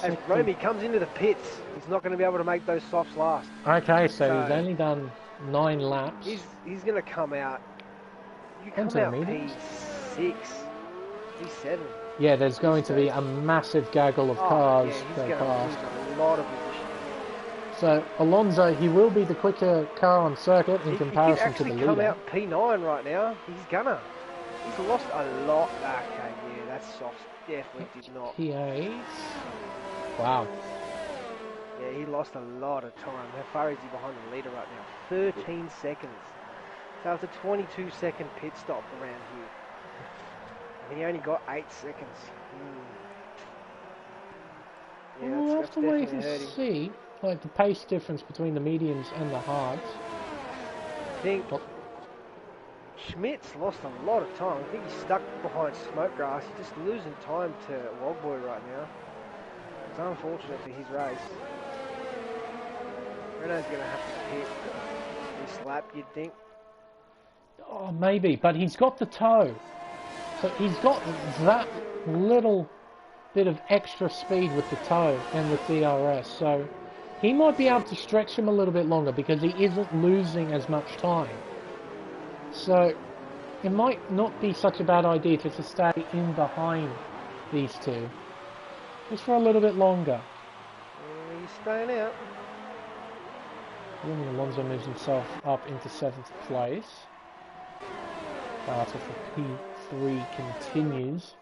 As Romy comes into the pits, he's not going to be able to make those softs last. Okay, so he's only done 9 laps. He's going to come out. You come out P6, P7. Yeah, there's going to be a massive gaggle of cars go past. A lot of position. So Alonso, he will be the quicker car on circuit in comparison to the leader. He could actually come out P9 right now. He's lost a lot. Okay, yeah, that soft definitely did not. P8. Wow. Yeah, he lost a lot of time. How far is he behind the leader right now? 13 seconds. So it's a 22-second pit stop around here. And he only got 8 seconds. Yeah, we'll have to wait and see, like, the pace difference between the mediums and the hards. I think Schmidt's lost a lot of time. I think he's stuck behind Smokegrass. He's just losing time to Wogboy right now. It's unfortunate for his race. Renault's going to have to pit this lap, you'd think. Oh, maybe, but he's got the toe. So he's got that little bit of extra speed with the toe and with DRS. So he might be able to stretch him a little bit longer because he isn't losing as much time. So it might not be such a bad idea to stay in behind these two just for a little bit longer. He's staying out. Alonso moves himself up into 7th place. Battle for P3 continues.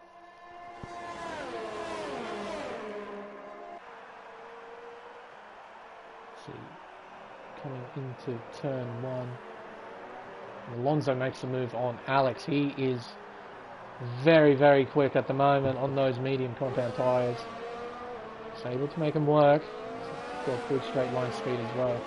Let's see, coming into turn 1. Alonso makes a move on Alex. He is very, very quick at the moment on those medium compound tyres. He's able to make him work. He's got good straight line speed as well.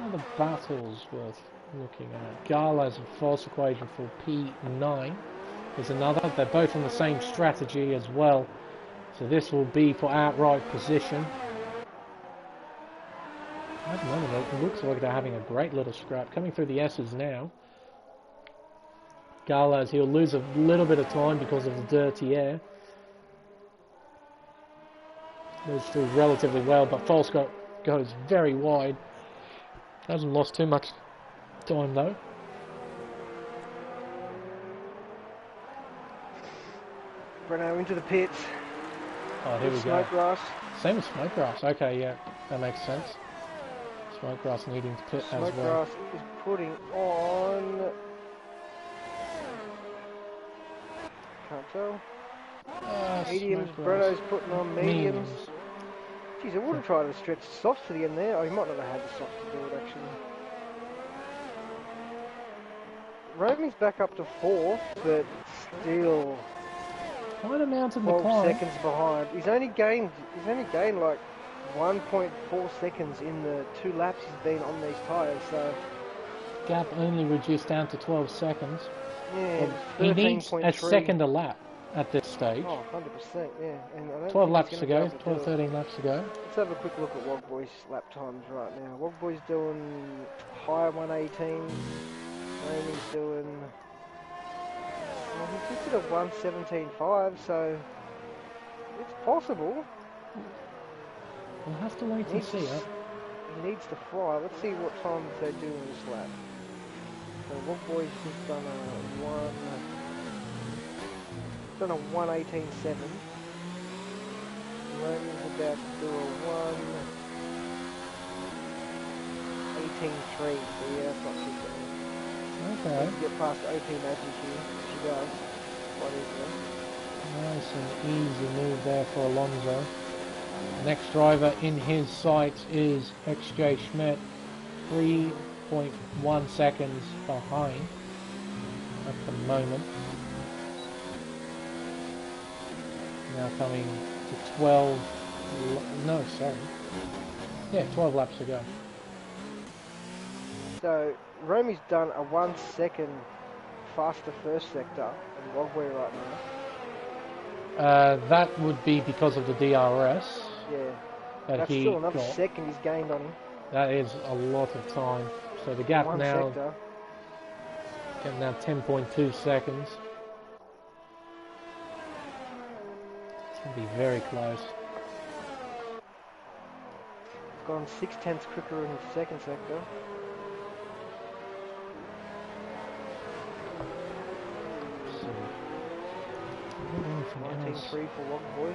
Other battles worth looking at. Gala's a false equation for P9. There's another. They're both on the same strategy as well. So this will be for outright position. At the moment, it looks like they're having a great little scrap. Coming through the S's now. Galas, he'll lose a little bit of time because of the dirty air. Moves through relatively well, but false goes very wide. Hasn't lost too much time though. Renault into the pits. Oh, here we go. Smokegrass. Same as Smokegrass. Okay, yeah, that makes sense. Smokegrass needing to pit as well. Smokegrass is putting on. Can't tell. Mediums. Bruno's putting on mediums. Jeez, I would have tried to stretch the softs to the end there. Oh, he might not have had the softs to do it, actually. Romy's back up to 4th, but still quite a mountain 12 seconds behind. He's only gained like 1.4 seconds in the 2 laps he's been on these tyres, so gap only reduced down to 12 seconds. Yeah, he needs a second a lap at this stage. Oh, 100%, yeah. And I don't 12 laps to go, 12, 13 laps to go. Let's have a quick look at Wogboy's lap times right now. Wogboy's doing high 118. Romy's doing... Well, he just did a 117.5, so it's possible. We'll have to wait and see. He needs to fly. Let's see what times they do in this lap. So Rob Boy's just done a 1:18.7. Romy's about to do a 1:18.3. So yeah, that's not too bad. Okay. To get past OP Magic here, she does quite easily. Nice and easy move there for Alonso. The next driver in his sights is XJ Schmidt, 3.1 seconds behind at the moment. Now coming to 12, no, sorry. Yeah, 12 laps to go. So, Romy's done a 1 second faster first sector than Wogway right now. That would be because of the DRS. Yeah. That That's he still another got. second he's gained on him. That is a lot of time. So the gap One now, sector. getting now 10.2 seconds. It's going to be very close. Gone 6/10 quicker in the second sector. So, anything else? 19.3 for Wogboy.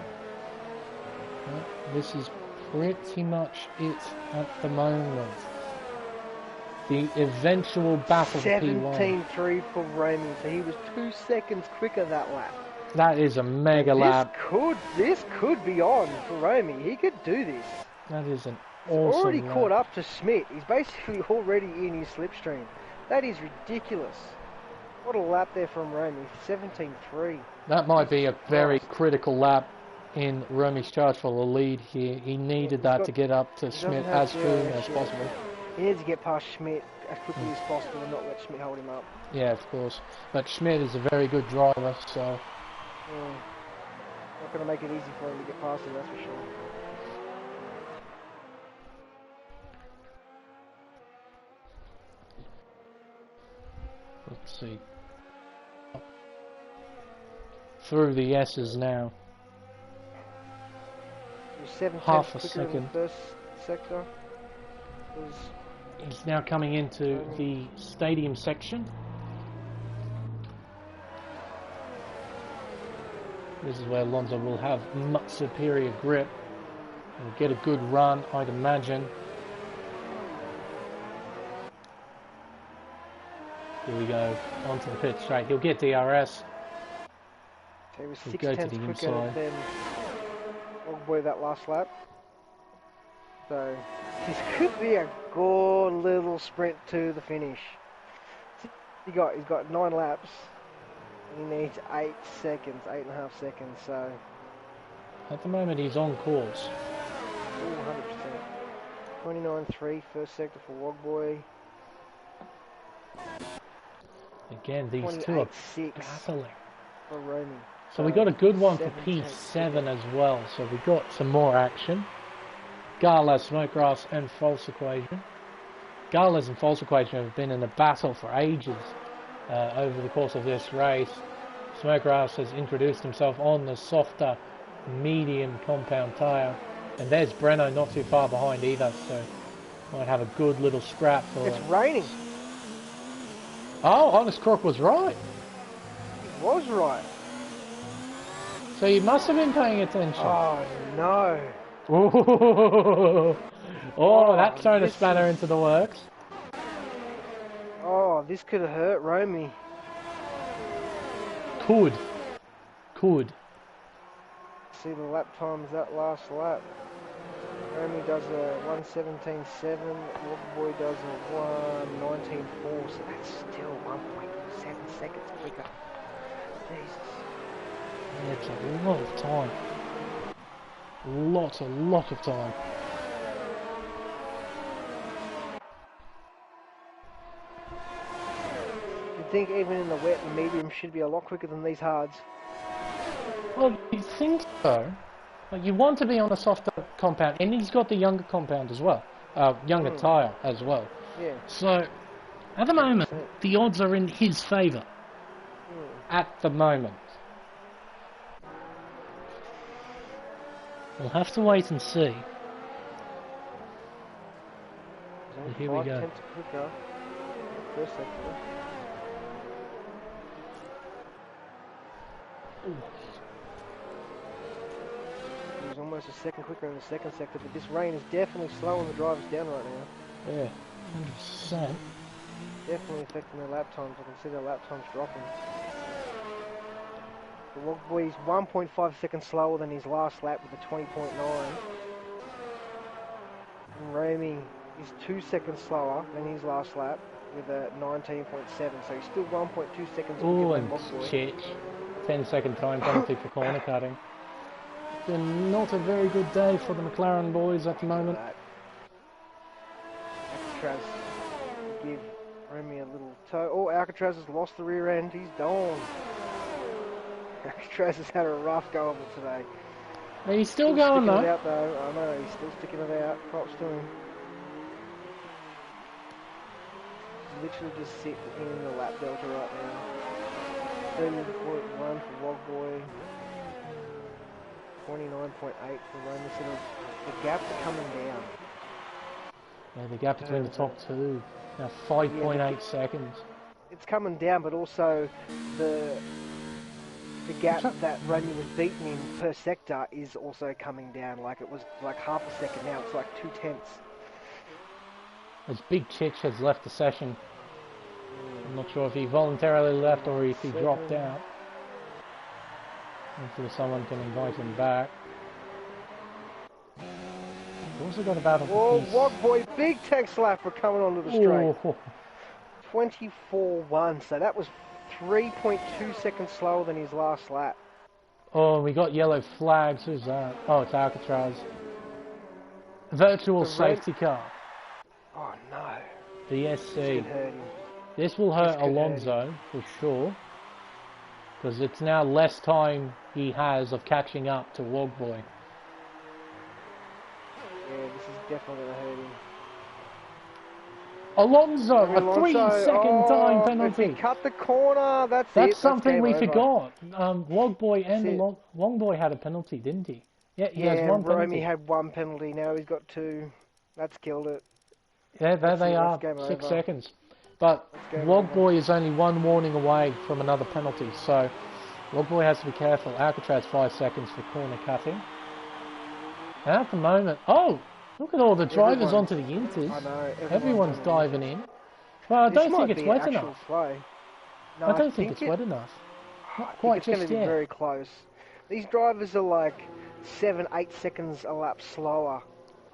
This is pretty much it at the moment. The eventual battle for P1. 17.3 for Romy, so he was 2 seconds quicker that lap. That is a mega lap. This could be on for Romy. He could do this. That is an He's awesome already lap. caught up to Schmidt. He's basically already in his slipstream. That is ridiculous. What a lap there from Romy. 17.3. That might be a very critical lap in Romy's charge for the lead here. He needed that to get up to Schmidt as soon as possible. He needs to get past Schmidt as quickly as possible and not let Schmidt hold him up. Yeah, of course. But Schmidt is a very good driver, so... Not going to make it easy for him to get past him, that's for sure. Let's see. Through the S's now. Half a second. In the first sector. He's now coming into the stadium section. This is where Alonso will have much superior grip. He'll get a good run, I'd imagine. Here we go, onto the pit straight. He'll get DRS. So he was 6/10 quicker than Ogboy that last lap. So this could be a good little sprint to the finish. He's got 9 laps. And he needs 8 seconds, 8.5 seconds. So at the moment he's on course. 100%. 29.3 first sector for Wogboy. Again, these two are battling. For Romy. So we got a good one for P7 as well. So we got some more action. Gala, Smokegrass and False Equation. Gala's and False Equation have been in a battle for ages over the course of this race. Smokegrass has introduced himself on the softer medium compound tyre. And there's Breno not too far behind either, so might have a good little scrap for It's raining. Oh, Honest Crook was right. He was right. So you must have been paying attention. Oh no. Oh, that's throwing a spanner into the works. Oh, this could have hurt Romy. Could. See the lap times that last lap. Romy does a 1:17.7, Wogboy does a 1:19.4, so that's still 1.7 seconds quicker. Jesus. Yeah, it's a lot of time. A lot of time. You'd think even in the wet, the medium should be a lot quicker than these hards. Well, you think so. Like, you want to be on a softer compound, and he's got the younger compound as well. Younger tyre as well. Yeah. So, at the moment, the odds are in his favour. At the moment. We'll have to wait and see. But here we go. Quicker. First sector. He was almost a second quicker in the second sector, but this rain is definitely slowing the drivers down right now. Yeah, 100%. Definitely affecting their lap times. I can see their lap times dropping. The Wogboy is 1.5 seconds slower than his last lap with a 20.9. And Remy is 2 seconds slower than his last lap with a 19.7. So he's still 1.2 seconds Oh, quicker and than Wogboy. Chich. 10-second time penalty for corner cutting. Been not a very good day for the McLaren boys at the moment. Alcatraz give Remy a little toe. Oh, Alcatraz has lost the rear end. He's gone. Alcatraz has had a rough go of it today. He's still going sticking though. It out, though. I know, he's still sticking it out. Props to him. He's literally just sitting in the lap delta right now. 30.1 for Wogboy. 29.8 for Remy. So the gaps are coming down. Yeah, the gap between the top two. Now 5.8 seconds. It's coming down, but also the gap that Remy was beaten in per sector is also coming down. Like it was like half a second, now it's like 2/10. As Big Chich has left the session. I'm not sure if he voluntarily left or if he dropped out. Hopefully someone can invite him back. We've also got a battle for peace. Wogboy, big tank slapper coming onto the straight. Oh. 24.1, so that was 3.2 seconds slower than his last lap. Oh, we got yellow flags. Who's that? Oh, it's Alcatraz. Virtual safety car. Oh no. The SC. This will This hurt Alonso for sure. Because it's now less time he has of catching up to Wogboy. Yeah, this is definitely going to hurt him. Alonso, a 3-second time penalty. If he cut the corner, that's something we forgot. Wogboy and Wogboy had a penalty, didn't he? Yeah, he has one penalty. Romy had one penalty, now he's got two. That's killed it. Yeah, there they are, 6 seconds. But Wogboy is only one warning away from another penalty, so Wogboy has to be careful. Alcatraz 5 seconds for corner cutting. And at the moment, oh, look at all the drivers onto the Inters. I know, everyone's diving in. Well, I don't think it's wet enough. No, I don't think it's wet enough. Not quite just yet. It's going to be very close. These drivers are like 7-8 seconds a lap slower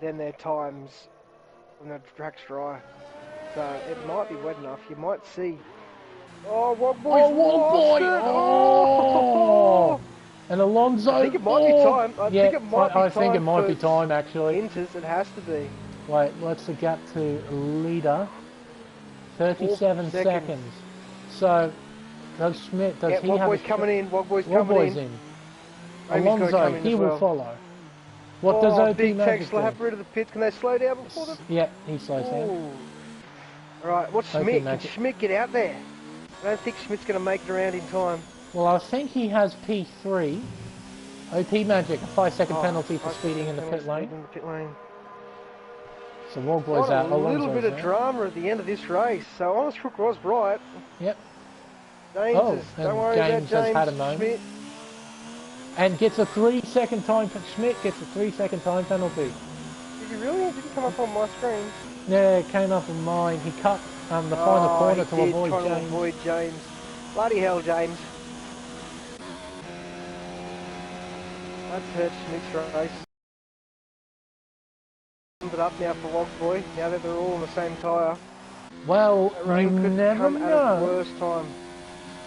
than their times when the track's dry. So it might be wet enough. You might see. Oh, Wogboy! Oh! And Alonso. I think it might be time. I think it might be time actually. Inters, it has to be. Wait, what's the gap to leader? 37 seconds. So, does Schmidt? Does he have? Wogboy's coming in. Wogboy's in. Alonso, he will follow. What does OP big Magic do? Have rid of the pits. Can they slow down before them? Yeah, he slows down. Right, what's Schmidt? Can Schmidt get out there? I don't think Schmidt's going to make it around in time. Well, I think he has P3. OP Magic, a 5-second penalty for speeding in the pit lane. So Wogboy's out. A little bit of drama at the end of this race. So Honest Crook was right. Yep. James don't worry about James has had a moment. Schmidt. And gets a 3-second time. Schmidt gets a 3-second time penalty. Did you really? It didn't come up on my screen. Yeah, it came up on mine. He cut the final corner to avoid James. Bloody hell, James. That's hurt Schmidt's race. It up now for Wogboy, now that they're all on the same tyre. Well, you never come know. At a worse time.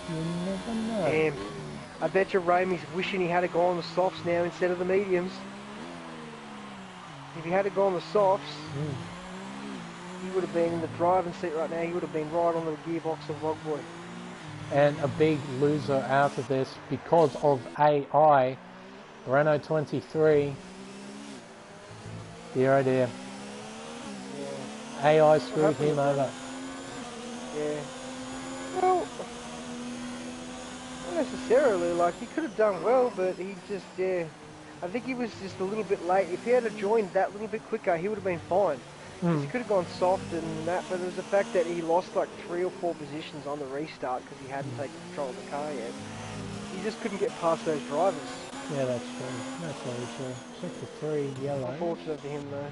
You never know. Damn. I bet you Ramey's wishing he had to go on the softs now instead of the mediums. If he had to go on the softs, he would have been in the driving seat right now. He would have been right on the gearbox of Wogboy. And a big loser out of this because of AI. Renault 23. Dear oh dear. Yeah. AI screwed him over. Yeah. Well, not necessarily. Like, he could have done well, but he just, I think he was just a little bit late. If he had joined that little bit quicker, he would have been fine. He could have gone soft and that, but it was the fact that he lost like 3 or 4 positions on the restart because he hadn't taken control of the car yet. just couldn't get past those drivers. Yeah, that's true. That's very true. Sector 3, yellow. Unfortunate for him though.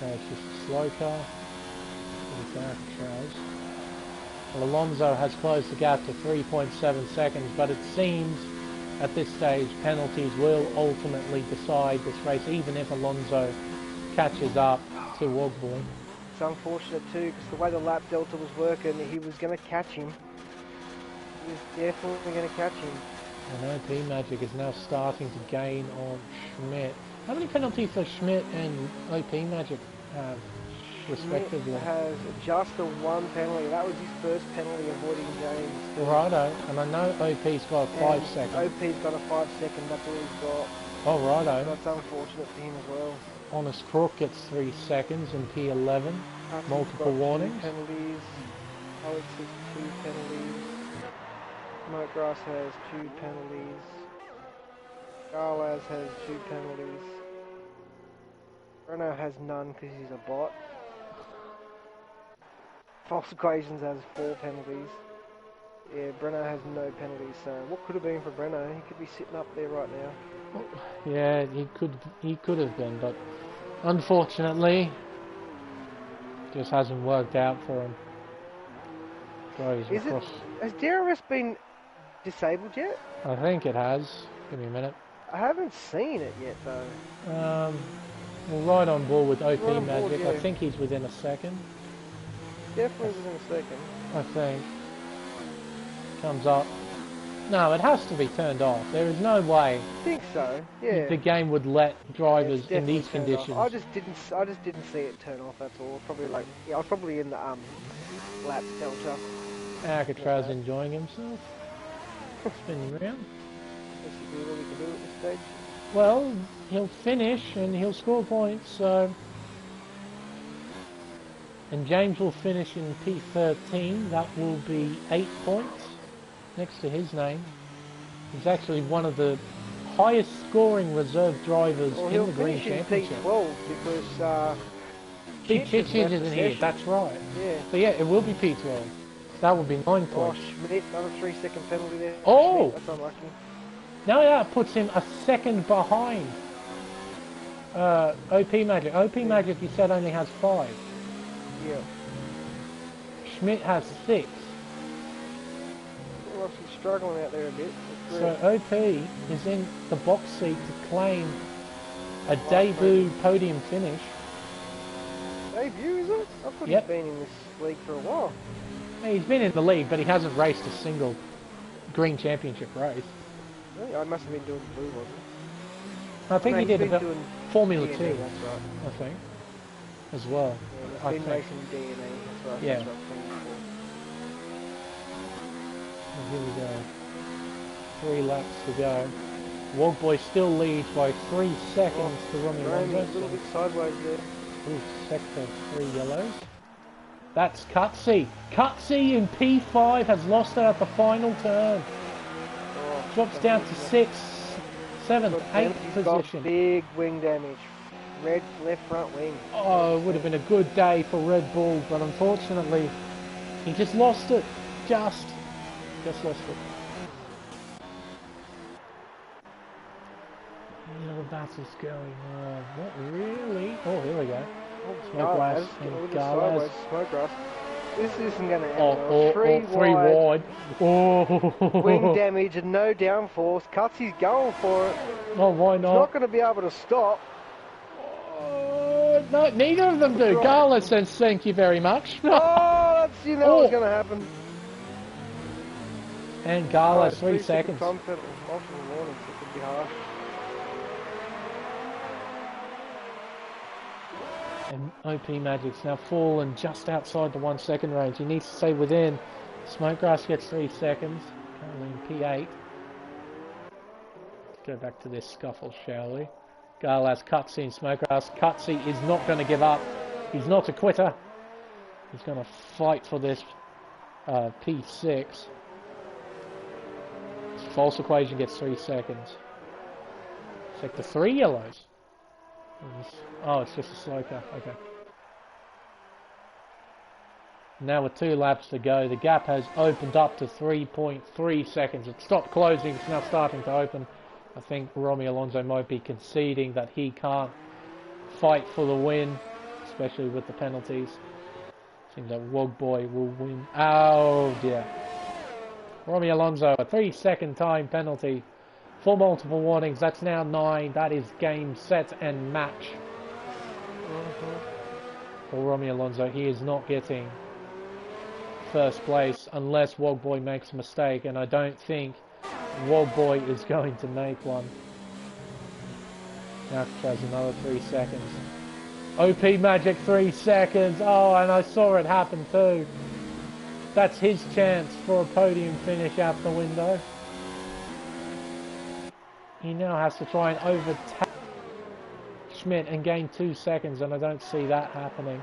Okay, it's just a slow car. It's Alcatraz. Well, Alonso has closed the gap to 3.7 seconds, but it seems at this stage penalties will ultimately decide this race, even if Alonso catches up to Wogboy. It's unfortunate too, because the way the lap delta was working, he was going to catch him. He was definitely going to catch him. And OP Magic is now starting to gain on Schmidt. How many penalties does Schmidt and OP Magic have, respectively? Schmidt has just the one penalty. That was his first penalty, avoiding James. Righto, and I know OP's got 5 seconds. OP's got a 5 second, that's all he's got. Oh, righto. That's unfortunate for him as well. Honest Crook gets 3 seconds in P11. Multiple warnings. 2 penalties. Alex has 2 penalties. Smokegrass has 2 penalties. Garlaz has 2 penalties. Renault has none because he's a bot. False Equations has 4 penalties. Yeah, Breno has no penalties, so what could have been for Breno? He could be sitting up there right now. Yeah, he could have been, but unfortunately, just hasn't worked out for him. Has DRS been disabled yet? I think it has. Give me a minute. I haven't seen it yet though. We're right on board with OP Right on Magic. board, yeah. I think he's within a second. Definitely within a second. I think. Comes up. No, it has to be turned off. There is no way I think so. Yeah. the game would let drivers It's in these definitely turned conditions. off. I just didn't see it turn off. That's all. Probably like, yeah, I was probably in the lap delta. Alcatraz enjoying himself. Spinning around. Basically, what we can do at this stage. Well, he'll finish and he'll score points. So, and James will finish in P13. That will be 8 points next to his name. He's actually one of the highest scoring reserve drivers in the Green Championship. P12 because Big Chich isn't here. That's right. Yeah. So yeah, it will be P12. That would be 9 Oh, points. Schmidt, another 3 second penalty there. Oh! Schmidt, that's unlucky. Now that puts him a second behind OP Magic. OP Magic, you said, only has 5. Yeah. Schmidt has 6. Well, he's struggling out there a bit. So OP is in the box seat to claim a debut podium finish. Debut, is it? I thought Yep. he's been in this league for a while. He's been in the league, but he hasn't raced a single Green Championship race. Really? I must have been doing blue, wasn't I think he did a Formula 2, that's right. I think, as well. Yeah, I he's been think. racing DNA, that's right. Yeah. That's what I'm thinking And here we go. 3 laps to go. Wogboy still leads by 3 seconds to Romy for. Romy, a Alonso. little bit sideways there. Ooh, sector 3 yellows. That's Cutsy. Cutsy in P5 has lost it at the final turn. Oh, Drops down to 6th, 7th, 8th He's got position. big wing damage. Red left front wing. Oh, it would have been a good day for Red Bull, but unfortunately, he just lost it. Just lost it. The battle's going on. Not really. Oh, here we go. Smokegrass and Garlaz. Smokegrass. This isn't going to end Oh, well. 3 wide. Oh. Wing damage and no downforce. Cutsy's going for it. Oh, why He's not? not going to be able to stop. No, neither of them do. Right. Garlaz says thank you very much. Oh, that's, you know what's going to happen. And Garlaz, 3 3 seconds. Time penalty. Multiple warnings. It could be harsh. And OP Magic's now fallen just outside the 1 second range. He needs to stay within. Smokegrass gets 3 seconds. Currently in P8. Let's go back to this scuffle, shall we? Garlaz, Cutsy and Smokegrass. Cutsy is not going to give up. He's not a quitter. He's going to fight for this P6. False Equation gets 3 seconds. Sector 3 yellows. Oh, it's just a slow car. Okay. Now with 2 laps to go, the gap has opened up to 3.3 seconds. It stopped closing, it's now starting to open. I think Romy Alonso might be conceding that he can't fight for the win, especially with the penalties. I think that Wogboy will win. Oh dear. Romy Alonso, a 3-second time penalty for multiple warnings. That's now 9. That is game, set and match. For Romy Alonso, he is not getting first place unless Wogboy makes a mistake, and I don't think Wogboy is going to make one. Now has another 3 seconds. OP Magic 3 seconds. Oh, and I saw it happen too. That's his chance for a podium finish out the window. He now has to try and overtake Schmidt and gain 2 seconds, and I don't see that happening.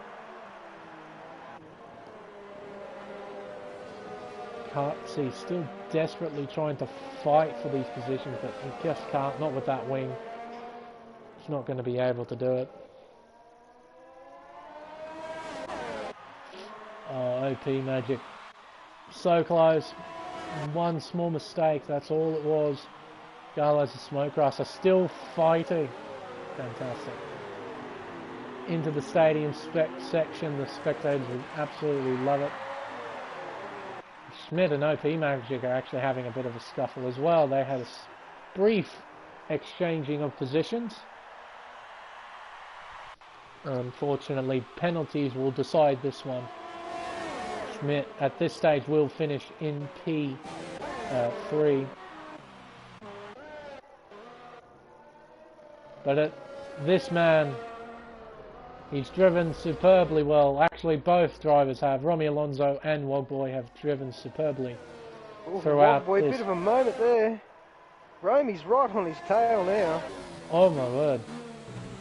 Can't see, still desperately trying to fight for these positions, but he just can't, not with that wing. He's not going to be able to do it. Oh, OP Magic. So close. One small mistake, that's all it was. Gallows and Smokegrass are still fighting. Fantastic. Into the stadium section, the spectators will absolutely love it. Schmidt and OP Magic are actually having a bit of a scuffle as well. They had a brief exchanging of positions. Unfortunately, penalties will decide this one. Schmidt at this stage will finish in P3. But this man, he's driven superbly well. Actually, both drivers have. Romy Alonso and Wogboy have driven superbly throughout Wogboy, this. bit of a moment there. Romy's right on his tail now. Oh my word.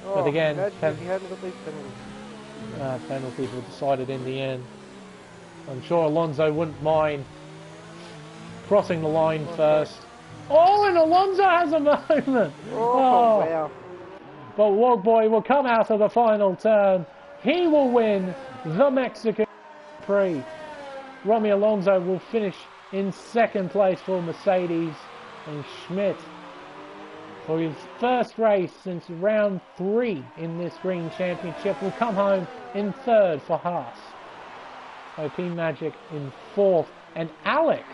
Oh, But again, if he hadn't got these penalties. penalties were decided in the end. I'm sure Alonso wouldn't mind crossing the line first. Oh, and Alonso has a moment. Oh, wow. But Wogboy will come out of the final turn. He will win the Mexican Prix. Romy Alonso will finish in 2nd place for Mercedes, and Schmidt, for his first race since round 3 in this Green Championship, will come home in 3rd for Haas. OP Magic in 4th, and Alex,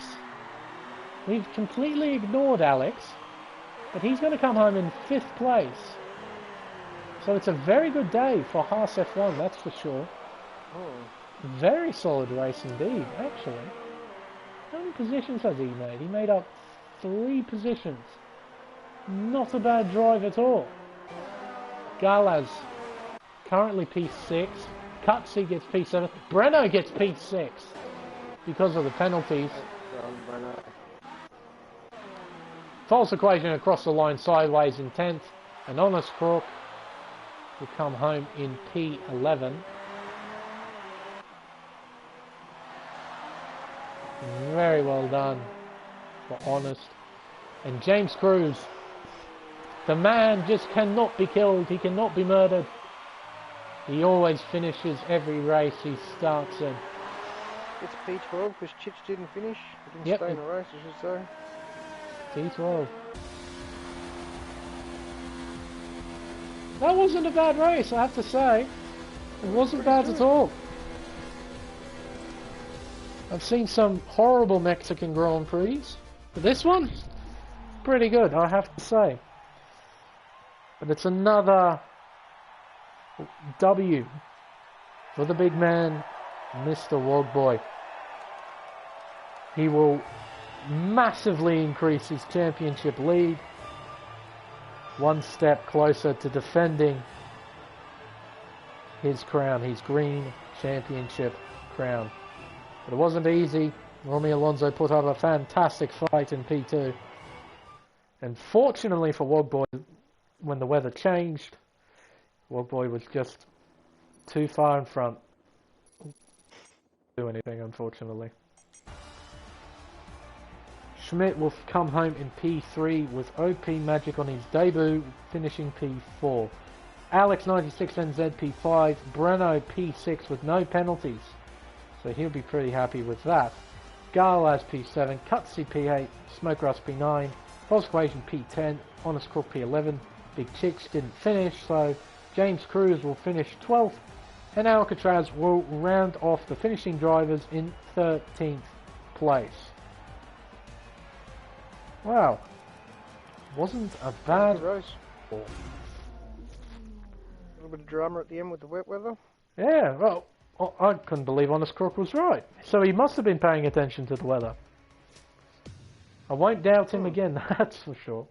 we've completely ignored Alex, but he's going to come home in 5th place. So it's a very good day for Haas F1, that's for sure. Oh. Very solid race indeed, actually. How many positions has he made? He made up 3 positions. Not a bad drive at all. Galaz, currently P6. Cutsy gets P7. Breno gets P6 because of the penalties. False equation across the line sideways in 10th. An honest crook will come home in P11. Very well done for honest. And James Cruz, the man just cannot be killed. He cannot be murdered. He always finishes every race he starts in. It's P12 because Chich didn't finish. He didn't stay in the race, I should say. P12. That wasn't a bad race, I have to say. It wasn't bad at all. I've seen some horrible Mexican Grand Prix, but this one, pretty good, I have to say. But it's another W for the big man, Mr. Wogboy. He will massively increase his championship lead, one step closer to defending his crown, his green championship crown. But it wasn't easy. Romy Alonso put up a fantastic fight in P2. And fortunately for Wogboy, when the weather changed, Wogboy was just too far in front to do anything, unfortunately. Schmidt will come home in P3 with OP Magic on his debut, finishing P4. Alex 96NZ P5, Breno P6 with no penalties. So he'll be pretty happy with that. Garlaz P7, Cutsy P8, Smoke Rust P9, Bosquasian P10, Honest Crook P11, Big Chicks didn't finish, so James Cruz will finish 12th, and Alcatraz will round off the finishing drivers in 13th place. Wow, wasn't a bad... Rose. A little bit of drama at the end with the wet weather. Yeah, well, I couldn't believe Honest Crook was right. So he must have been paying attention to the weather. I won't doubt him again, that's for sure.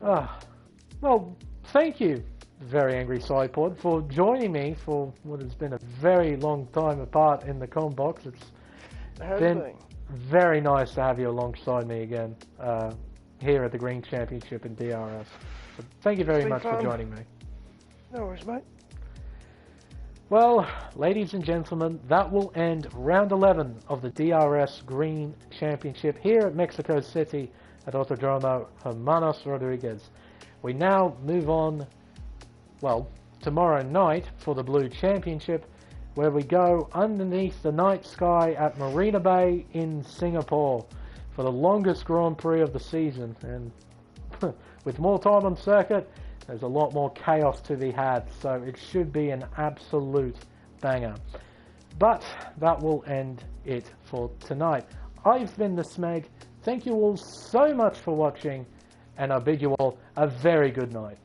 Well, thank you, Very Angry Sidepod, for joining me for what has been a very long time apart in the comm box. It's been very nice to have you alongside me again here at the Green Championship in DRS. So thank you very much for joining me. No worries, mate. Well, ladies and gentlemen, that will end round 11 of the DRS Green Championship here at Mexico City at Autodromo Hermanos Rodriguez. We now move on, well, tomorrow night for the Blue Championship, where we go underneath the night sky at Marina Bay in Singapore for the longest Grand Prix of the season. And with more time on circuit, there's a lot more chaos to be had, so it should be an absolute banger. But that will end it for tonight. I've been the Smeg. Thank you all so much for watching, and I bid you all a very good night.